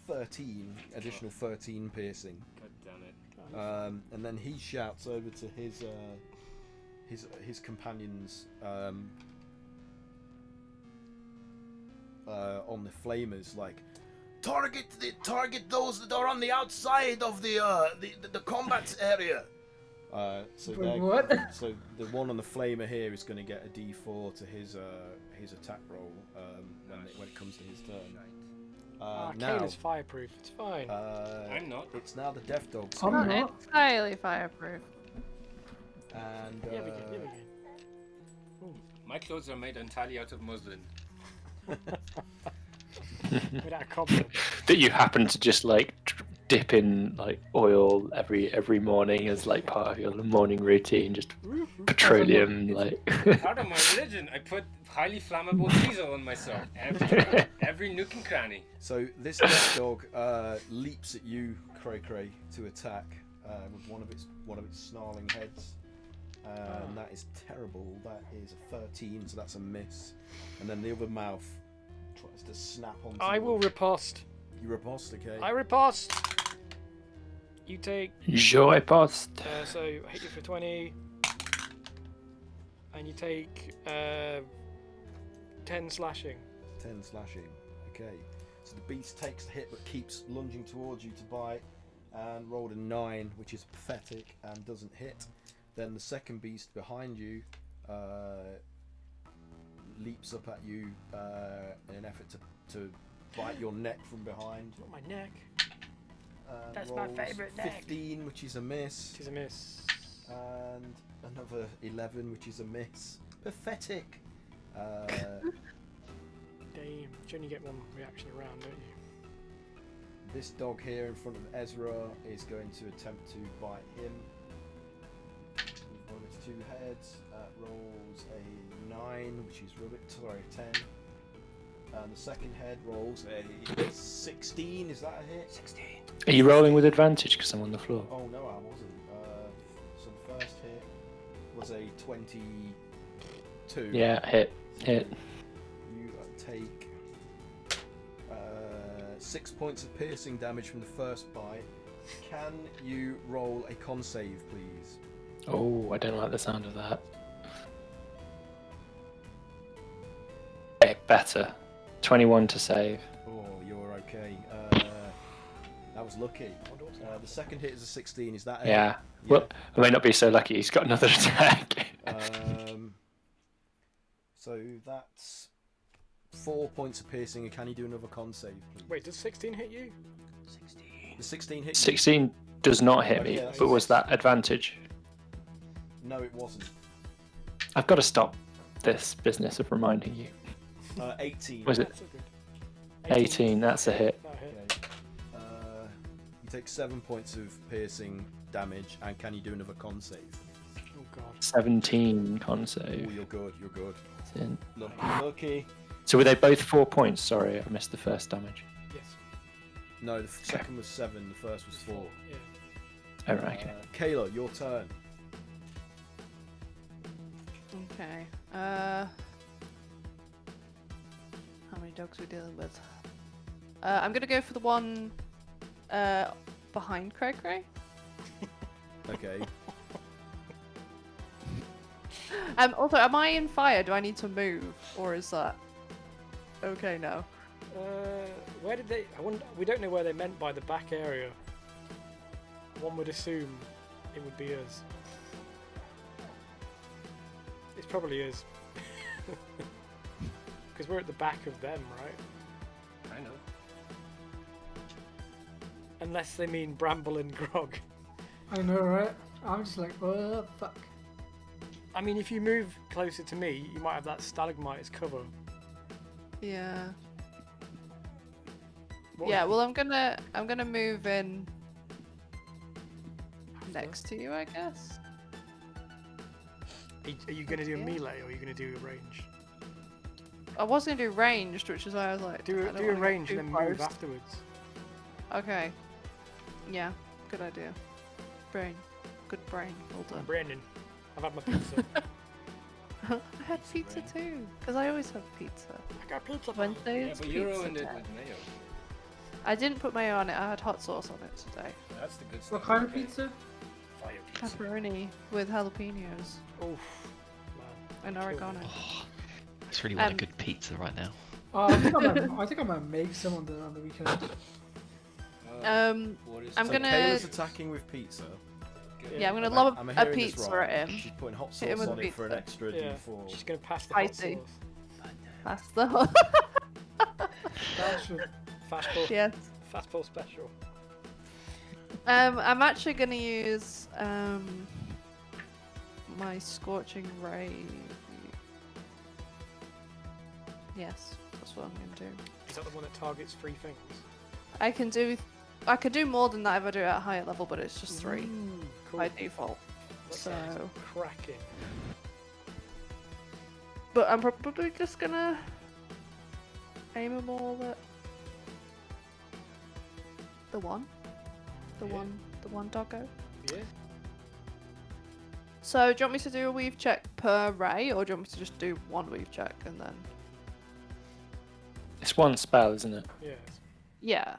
13, additional 13 piercing. God damn it. And then he shouts over to his companions on the flamers, like, target those that are on the outside of the combat area. So the one on the flamer here is going to get a D4 to his attack roll when it comes to his turn. Now, Kayla's fireproof. It's fine. I'm not. it's now the Death Dog's I'm turn. not. Entirely fireproof. And Yeah, we can. My clothes are made entirely out of muslin. Without a cobweb. That you happen to just like dip in like oil every morning as like part of your morning routine, just petroleum like. Part of my religion, I put highly flammable diesel on myself every nook and cranny. So this Death Dog leaps at you, Cray Cray, to attack with one of its snarling heads, and that is terrible. That is a 13, so that's a miss. And then the other mouth tries to snap onto. I will riposte. You riposte, okay? I riposte. You take. Joy post. So I hit you for 20, and you take 10 slashing. 10 slashing. Okay. So the beast takes the hit but keeps lunging towards you to bite, and rolled a 9, which is pathetic and doesn't hit. Then the second beast behind you leaps up at you in an effort to bite your neck from behind. Not my neck. And That's my rolls favourite neck. 15, which is a miss. It is a miss. And another 11, which is a miss. Pathetic. Damn. You only get one reaction around, don't you? This dog here in front of Ezra is going to attempt to bite him. With one of its 2 heads. Rolls a 9, which is 10. And the second head rolls a 16. Is that a hit? 16. Are you rolling with advantage because I'm on the floor? Oh no, I wasn't. So the first hit was a 22. Yeah, hit. You take 6 points of piercing damage from the first bite. Can you roll a con save, please? Oh, I don't like the sound of that. Okay, better. 21 to save. Oh, you're okay. That was lucky. The second hit is a 16. Is that a Yeah. hit? Well, I may not be so lucky. He's got another attack. So that's 4 points of piercing. And can you do another con save, please? Wait, does 16 hit you? The 16 hit you? 16 does not hit me, Yeah, that's but was six. that advantage? No, it wasn't. I've got to stop this business of reminding you. 18. Was it That's all good. 18? That's a hit. That hit. Okay. You take 7 points of piercing damage, and can you do another con save? Oh god. 17 con Oh, save. you're good. You're good. In. Lucky. So were they both 4 points? Sorry, I missed the first damage. Yes. No, the second was 7. The first was 4. Yeah. Oh, right, okay. Kayla, your turn. Okay. dogs we're dealing with? I'm gonna go for the one behind Cray Cray. Okay. Also, am I in fire? Do I need to move, or is that okay now? Where did they? I wonder. We don't know where they meant by the back area. One would assume it would be us. It probably is. Because we're at the back of them, right? I know. Unless they mean Bramble and Grog. I know, right? I'm just like, oh, fuck. I mean, if you move closer to me, you might have that stalagmite as cover. Yeah. What Yeah. would- Well, I'm gonna move in next to you, I guess. Are you going to do a Yeah. melee or are you going to do a range? I was gonna do ranged, which is why I was like, I Do don't a wanna get range too and then move close. afterwards. Okay. Yeah. Good idea. Brain. Good brain. Well done. Brandon, I've had my pizza. I had pizza too, because I always have pizza. I got pizza. Wednesday Yeah, is but you pizza ruined it day. with mayo. I didn't put mayo on it. I had hot sauce on it today. That's the good stuff. What kind of okay. pizza? Fire pizza. Pepperoni with jalapenos Oof. and Kill me. oregano. Oh, I just really want a Um, good pizza right now. Oh, I think I might make some on the weekend. What is I'm So gonna- Kayla's attacking with pizza. Yeah, I'm gonna Am I- lob am I a hearing this pizza right? at him. She's putting hot Hit him sauce with on it for an pizza. extra Yeah. D4. She's going to pass the hot Spicy. sauce. That's the Gotcha. Fastball. yes. Fastball special. I'm actually gonna use my scorching ray. Yes, that's what I'm gonna do. Is that the one that targets 3 things? I can do more than that if I do it at a higher level, but it's just 3 Ooh, cool. by default. That So, sounds cracking. but I'm probably just gonna aim them all at the one, the one doggo. Yeah. So, do you want me to do a weave check per ray, or do you want me to just do one weave check and then? It's one spell, isn't it? Yes. Yeah.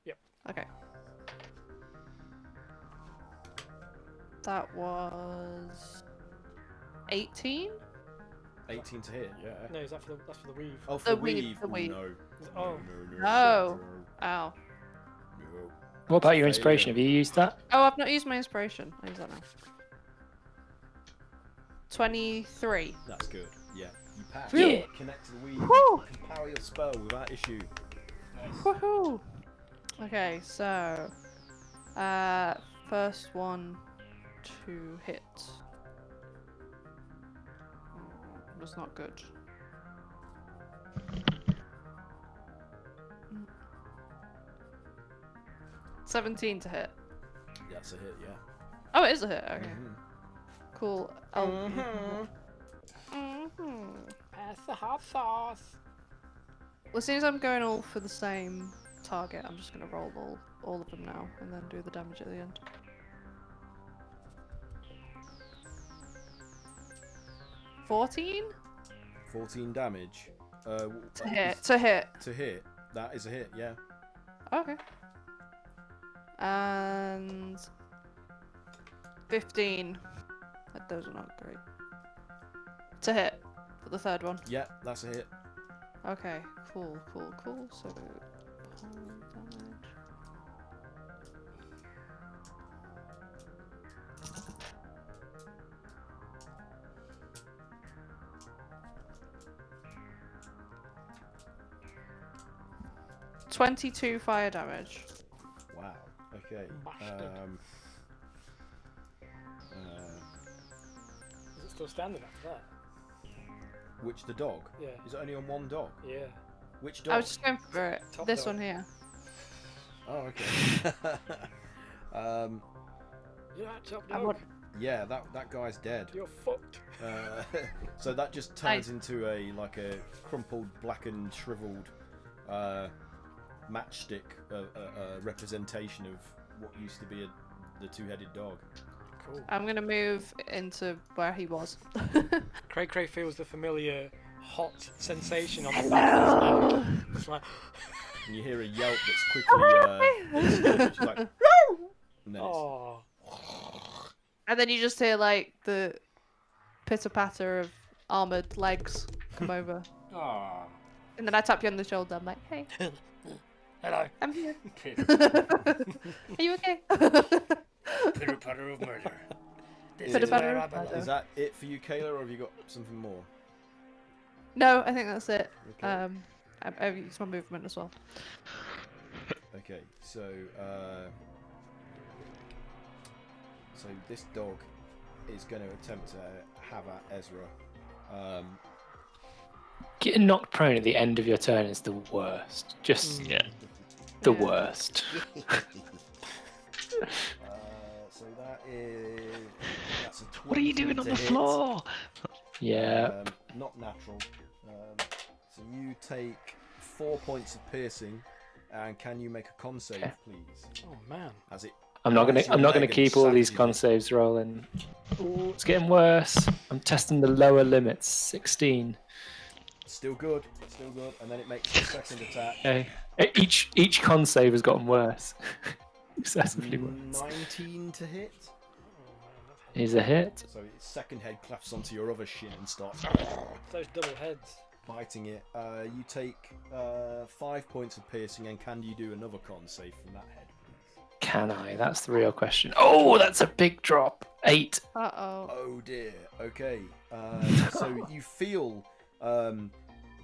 Yep. Okay. That was 18. 18 to hit, yeah. No, is that for that's for the weave? Oh, for The the weave, weave. the Ooh, weave. No. Oh. No. Ow. No. What about your Failure. inspiration? Have you used that? Oh, I've not used my inspiration. I use that now. 23. That's good. Yeah. You pass. Yeah. Connect to the weave. Woo! You can power your spell without issue. Woohoo! Okay, so first one to hit was not good. Mm. 17 to hit. That's a hit, yeah. Oh, it is a hit. Okay, Mhm. cool. Oh. Pass the hot sauce. Well, as soon as I'm going all for the same target, I'm just gonna roll all of them now and then do the damage at the end. 14 14 damage. to hit. To hit. To hit. That is a hit, yeah. Okay. And 15. Those are not great. To hit for the third one. Yeah, that's a hit. Okay, cool. So, damage. $22 fire damage. Wow. Okay. Bastard. Is it still standing after that? Which, the dog? Yeah. Is it only on one dog? Yeah. Which dog? I was just going for it. Top This dog. one here. Oh, okay. Yeah, top I dog. want- Yeah, that guy's dead. You're fucked. So that just turns into a crumpled, blackened, shriveled matchstick representation of what used to be the two-headed dog. Cool. I'm gonna move into where he was. Cray Cray feels the familiar hot sensation on the back of his neck. It's like, And you hear a yelp that's quickly she's like, and then it's, oh. And then you just hear like the pitter patter of armored legs come over. Aw. And then I tap you on the shoulder. I'm like, hey, Hello. I'm here. Pitter Are you okay? patter of murder. Pitter patter. is that it for you, Kayla, or have you got something more? No, I think that's it. Okay. I've used my movement as well. Okay, so this dog is going to attempt to have at Ezra. Getting knocked prone at the end of your turn is the worst. Just Yeah. the Yeah. worst. So that's a 20 What are you doing on to the hit. floor? Yeah. Not natural. So you take 4 points of piercing, and can you make a con save, Okay. please? Oh man. As it I'm not gonna Megan keep all these savagely. con saves rolling. Ooh, it's getting worse. I'm testing the lower limits. 16. still good, and then it makes the second attack. Okay. Each con save has gotten worse. Excessively worse. 19 to hit. Is a hit. So its second head claps onto your other shin and starts Those double heads. biting it. You take 5 points of piercing, and can you do another con save from that head, please? Can I? That's the real question. Oh, that's a big drop. 8. Uh-oh. Oh dear. Okay. So you feel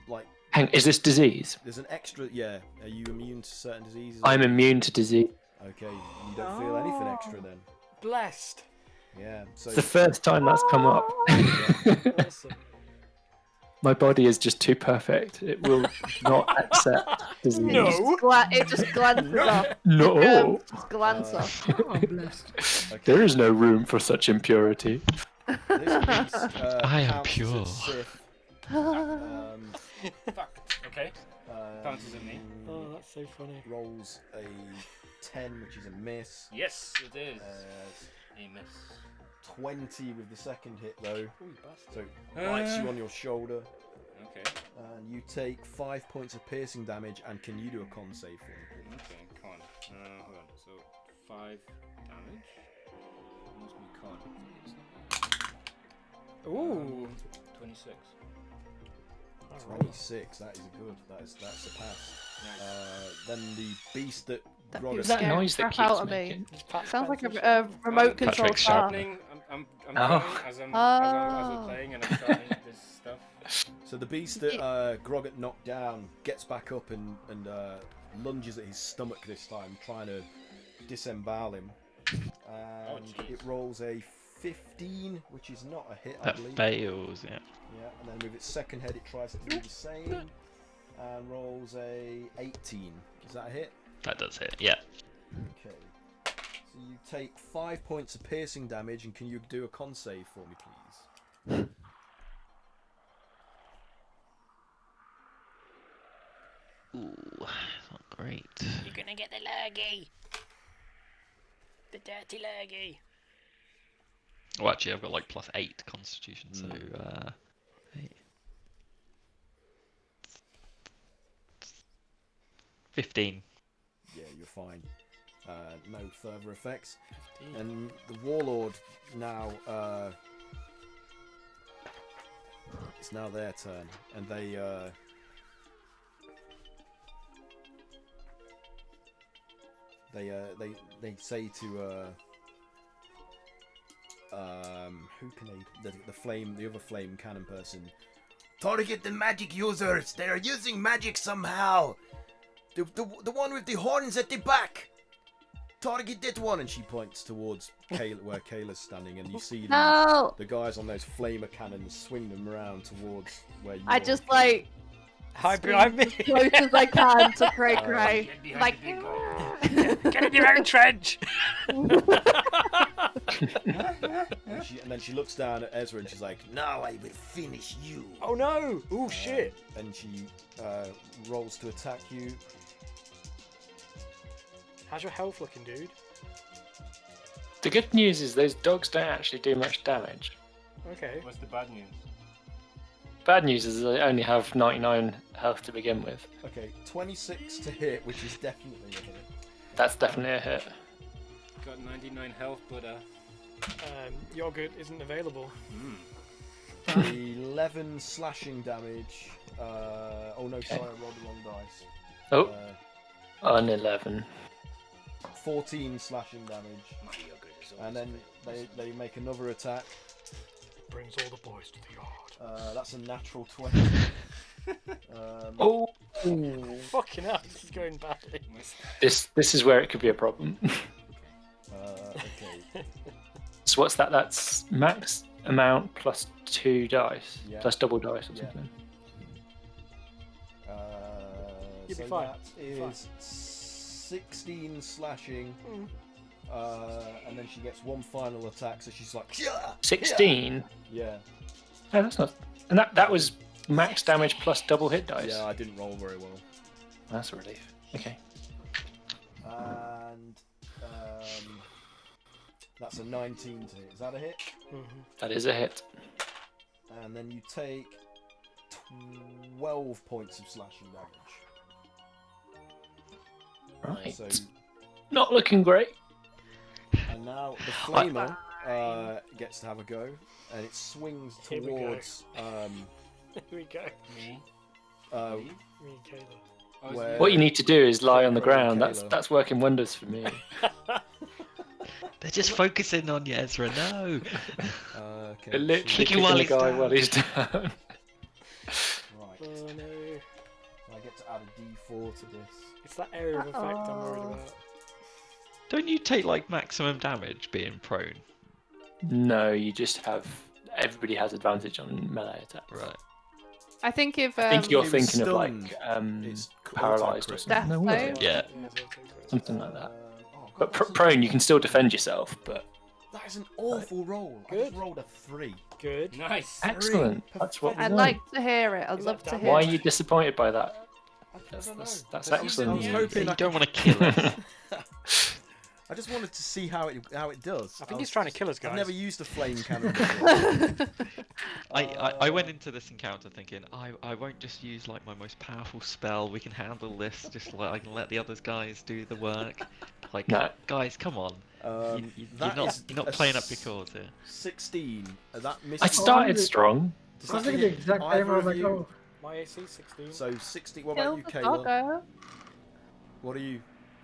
like Hang, is this disease? there's an extra. Yeah. Are you immune to certain diseases? I'm immune to disease. Okay. You don't feel anything extra then. Blessed. Yeah. So It's the first time that's come up. Awesome. My body is just too perfect. It will not accept disease. It just glances off. No. Just glance off. I'm blessed. okay. There is no room for such impurity. This beast, I am pounces at pure. Sif. Fuck. Okay. Bounces at me. Oh, that's so funny. Rolls a 10, which is a miss. Yes, it is. A miss. 20 with the second hit though. Ooh, bastard. So bites you on your shoulder, Okay. and you take 5 points of piercing damage. And can you do a con save for me, please? Okay. Con. Hold on. So 5 damage. Must be con. Ooh. 26. 26. That is good. That's a pass. Nice. Then the beast that That Grog keeps that scaring noise the that crap out keeps of me. making? Just pat Sounds like Spencer's- a remote control Patrick's car. Sharpening. I'm Oh. going as we're playing and I'm sharpening this stuff. So the beast that Grogget knocked down gets back up and lunges at his stomach this time, trying to disembowel him. And jeez. it rolls a 15, which is not a hit, I That believe. fails, yeah. Yeah, and then with its second head, it tries to do the same and rolls a 18. Is that a hit? That does hit, yeah. Okay. So you take 5 points of piercing damage, and can you do a con save for me, please? Ooh, not great. You're gonna get the lurgy. The dirty lurgy. Well, actually, I've got like +8 constitution, so 8. 15. Yeah, you're fine. No further effects. And the warlord now, it's now their turn, and they say to who can they? The other flame cannon person. Target the magic users. They are using magic somehow. The one with the horns at the back. Target that one, and she points towards Kayla, where Kayla's standing, and you see No! the guys on those flamer cannons swing them around towards where you. I are. just like Hide behind me. close as I can to Cray Cray. Get behind Like, the big guy. Get in your own trench. And then she looks down at Ezra and she's like, "Now I will finish you." Oh no! Ooh, shit. And she rolls to attack you. How's your health looking, dude? The good news is those dogs don't actually do much damage. Okay. What's the bad news? Bad news is I only have 99 health to begin with. Okay, 26 to hit, which is definitely a hit. That's definitely a hit. Got 99 health, but Yogurt isn't available. 11 slashing damage. Oh no, sorry, I rolled the wrong dice. Oh, an 11. 14 slashing damage. my yogurt is And then they make another attack. Brings all the boys to the yard. That's a natural 20. Oh, Fucking hell, this is going badly. this is where it could be a problem. Okay. So what's that? That's max amount plus 2 dice, Yeah. plus double dice or Yeah. something. You'll be So fine. that is 16 slashing. And then she gets one final attack, so she's like, yeah! 16. Yeah. No, that's not. And that was max damage plus double hit dice. Yeah, I didn't roll very well. That's a relief. Okay. And that's a 19 to hit. Is that a hit? That is a hit. And then you take 12 points of slashing damage. Right. So, Not looking great. and now the flamer gets to have a go, and it swings Here we go. towards Here we go. Me? Me and Kayla. where What you need to do is lie on the Kayla. ground. That's working wonders for me. They're just focusing on you, Ezra. No. okay, Literally Kicking kicking while the he's guy down. while he's down. right. Oh no. I get to add a D4 to this. It's that area of effect I'm worried about. Don't you take like maximum damage being prone? No, you just have. Everybody has advantage on melee attacks. Right. I think if I think you're If he was thinking of stunned, like it's paralyzed or auto-crit. something. No, what is it? Yeah. Something like that. Oh, But God, prone, you can still defend yourself. But that is an awful roll. I Good. just rolled a 3. Good. Nice. excellent. That's what we I'd want. like to hear it. I'd Is love that to damage? hear Why it. are you disappointed by that? I That's don't know. that's I was excellent. hoping You I don't could- want to kill us. I just wanted to see how it does. I think he's trying to kill us, guys. I've never used a flame cannon before. I went into this encounter thinking I won't just use like my most powerful spell. We can handle this. Just like I can let the other guys do the work. Like No. guys, come on. That You're is not a playing up your cause here. 16. That misses. I started strong. Does I was that thinking the hit exact same. I either was of like, you? oh, My AC 16. So 60. What Kill about you, the Kayla? doggo. What are you?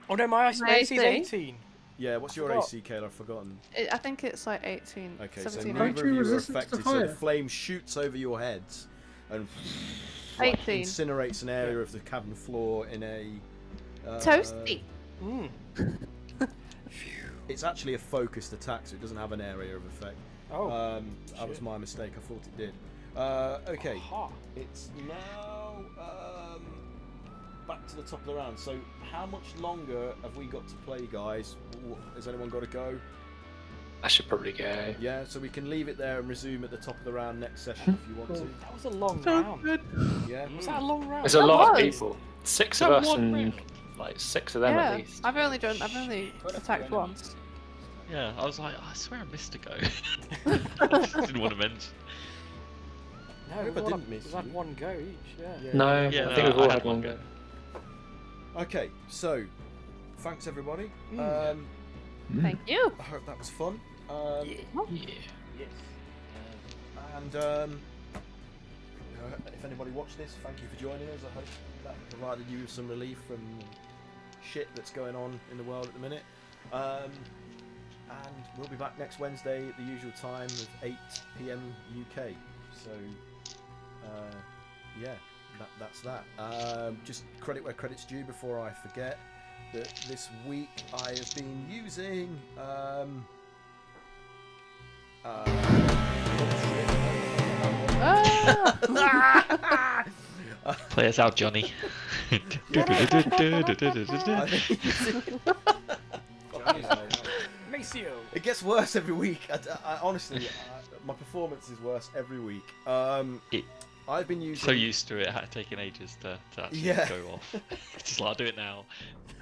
Oh no, my AC is AC? 18. Yeah, what's your Forgot. AC, Kayla? I've forgotten. I think it's like 18. Okay, so 17. Aren't neither you of you are resistant to affected. So the fire? flame shoots over your heads and 18. incinerates an area of the cabin floor in a. Toasty. Mm. It's actually a focused attack, so it doesn't have an area of effect. Oh. That was shit. my mistake. I thought it did. Okay, Aha. it's now back to the top of the round. So, how much longer have we got to play, guys? Has anyone got to go? I should probably go. Yeah, so we can leave it there and resume at the top of the round next session if you want to. That was a long round. Yeah. Was that a long round? There's a That lot of was. people. 6 That of us one and round. like 6 of them Yeah, at least. I've only attacked once. Yeah, I was like, I swear I missed a go. Didn't want to mention. No, I hope we've I all didn't had, miss we've had you. one go each. Yeah. No, Yeah, I no, think we've I all had had one one go. Okay, so thanks everybody. Mm. Thank you. I hope that was fun. Yeah. Yes. And if anybody watched this, thank you for joining us. I hope that provided you with some relief from shit that's going on in the world at the minute. And we'll be back next Wednesday at the usual time of 8 PM UK. So, yeah, that's that. Just credit where credit's due before I forget that this week I have been using. Ah! Play us out, Johnny. Maceo. It gets worse every week. I honestly, my performance is worse every week. I've been using. So used to it taking ages to actually Yeah. go off. Just like, I'll do it now.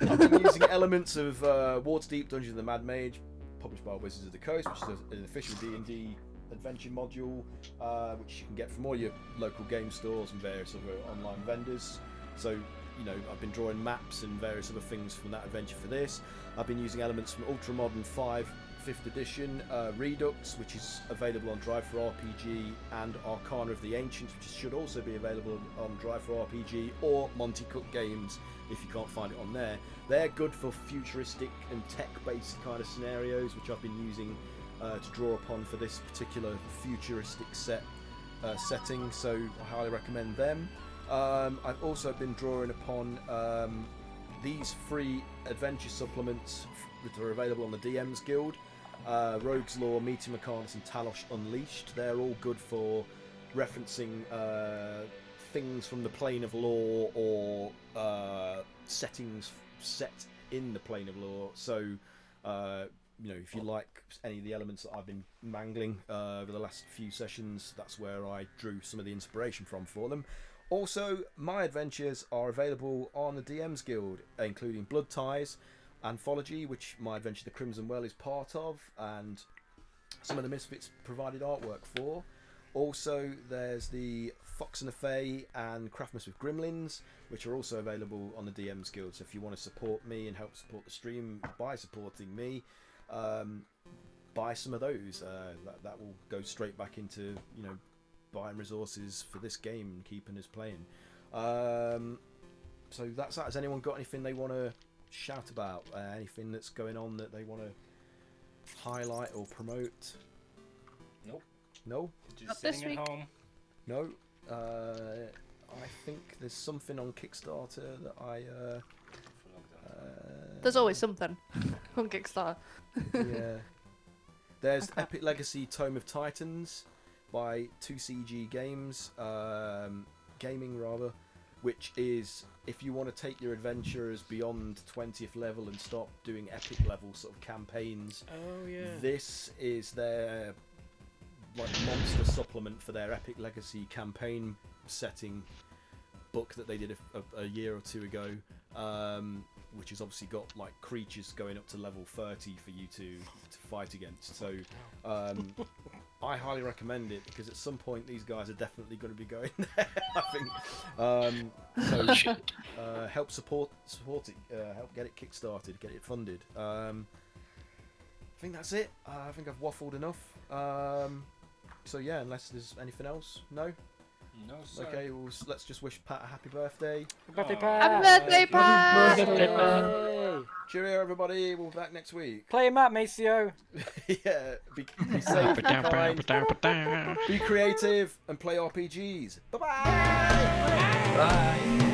I've been using elements of Waterdeep Dungeons of the Mad Mage, published by Wizards of the Coast, which is an official D&D adventure module, which you can get from all your local game stores and various other online vendors. So, you know, I've been drawing maps and various other things from that adventure for this. I've been using elements from Ultramodern 5 5th edition, Redux, which is available on Drive for RPG, and Arcana of the Ancients, which should also be available on Drive for RPG or Monty Cook Games if you can't find it on there. They're good for futuristic and tech-based kind of scenarios, which I've been using to draw upon for this particular futuristic setting, so I highly recommend them. I've also been drawing upon these free adventure supplements that are available on the DM's Guild. Rogue's Law, Meeting Mechanus and Talos Unleashed. They're all good for referencing things from the plane of law or settings set in the plane of law. So, you know, if you like any of the elements that I've been mangling over the last few sessions, that's where I drew some of the inspiration from for them. Also, my adventures are available on the DM's Guild, including Blood Ties, Anthology, which my adventure The Crimson Well is part of, and some of the Misfits provided artwork for. Also, there's the Fox and the Fae and Craftmas with Gremlins, which are also available on the DM's Guild. So if you want to support me and help support the stream by supporting me, buy some of those. That will go straight back into, you know, buying resources for this game and keeping us playing. So that's that. Has anyone got anything they want to shout about? Anything that's going on that they want to highlight or promote? Nope. No? Just Not this sitting at week. home. No? I think there's something on Kickstarter that I... There's always something on Kickstarter. yeah. There's Okay. Epic Legacy Tome of Titans by 2CG Games, Gaming rather, which is if you want to take your adventurers beyond 20th level and start doing epic level sort of campaigns. Oh yeah. This is their like monster supplement for their Epic Legacy campaign setting book that they did a year or two ago, which has obviously got like creatures going up to level 30 for you to fight against. So I highly recommend it, because at some point these guys are definitely going to be going there, I think. So help support it, help get it kickstarted, get it funded. I think that's it. I think I've waffled enough. So yeah, unless there's anything else. No? No, sir. Okay, well, let's just wish Pat a happy birthday. Birthday Aw. Pat! Happy birthday, Pat! Birthday, Pat! Yay. Cheerio, everybody. We'll be back next week. Play a map, Maceo. Yeah, be safe, be kind, be creative, and play RPGs. Bye-bye! Bye!